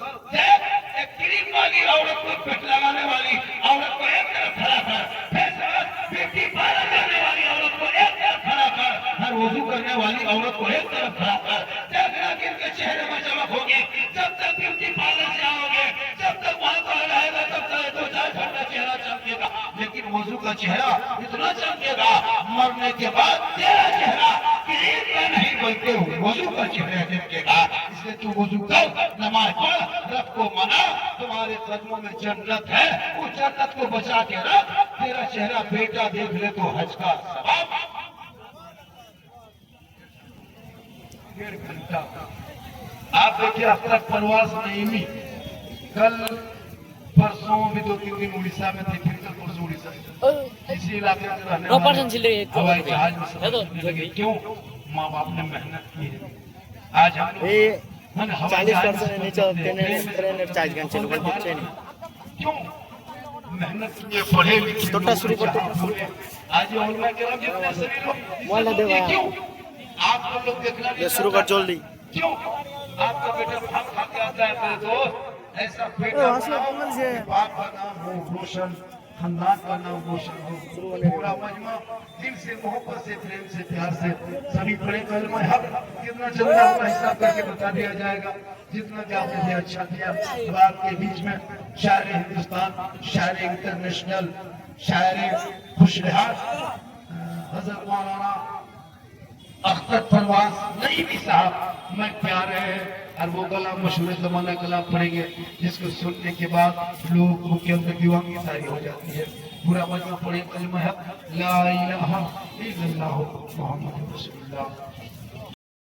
एक क्रीम वाली औरत को पेट लगाने वाली औरत को एक तरफ खड़ा कर, फेस वाश ब्यूटी पार्लर करने वाली औरत को एक तरफ खड़ा कर, हर वजू करने वाली औरत को एक तरफ खड़ा कर। देखना कि इनके चेहरे में चमक होगी। जब तक ब्यूटी पार्लर से आओगे, जब तक वहां पर रहेगा, तब तक 2-4 घंटा चेहरा चमकेगा, लेकिन वजू का चेहरा इतना चमकेगा, मरने के बाद तेरा चेहरा क्रीम का नहीं बल्कि वजू का चेहरा चमकेगा। इसलिए तू वजू कर, नमाज पढ़, रब को मना, तुम्हारे कदमों में जन्नत है, उस जन्नत को बचा के रख। तेरा चेहरा बेटा देख ले तो हज का सवाब। 1.5 घंटा। आप देखिए अख्तर परवास नईमी कल परसों भी 2-3 दिन उड़ीसा में थे, फिर कल परसों उड़ीसा इसी इलाके में रहने वाले हवाई जहाज में सफर करने लगे। क्यों? माँ बाप ने मेहनत की है। आज हम लोग ये मन हवाई 40% जहाज में नीचे ट्रेन चार्ज घंटे लोग बच्चे नहीं क्यों मेहनत किए, पढ़े लिखे छोटा लोग शुरू करते जहाँ बोले। आज ये उनमें कह रहा हूं, जितने सभी लोग मोबाइल दे भाई। क्यों आप लोग देखना नहीं ये शुरू कर चाहता। जल्दी। क्यों आपका बेटा भाग खा के आता है मेरे दोस्त, ऐसा बेटा बनाओ कि बाप का नाम हो रोशन, खानदान का नाम रोशन हो, पूरा मजमा दिल से मोहब्बत से प्रेम से प्यार से सभी पढ़े कलमा हक कितना चंदा हुआ हिसाब करके बता दिया जाएगा। जितना कि आपने भी अच्छा किया। अब आपके बीच में शायर हिंदुस्तान, शायर इंटरनेशनल, शायर खुशहाल हजरत मौलाना अख्तर परवास नईमी साहब मैं प्यारे हैं और वो कलाम मशहूर ज़माना कलाम पढ़ेंगे जिसको सुनने के बाद लोगों के अंदर दीवानगी तारी हो जाती है। पूरा मजमा पढ़े कलमा है ला इलाहा इल्लल्लाह मुहम्मद रसूलुल्लाह।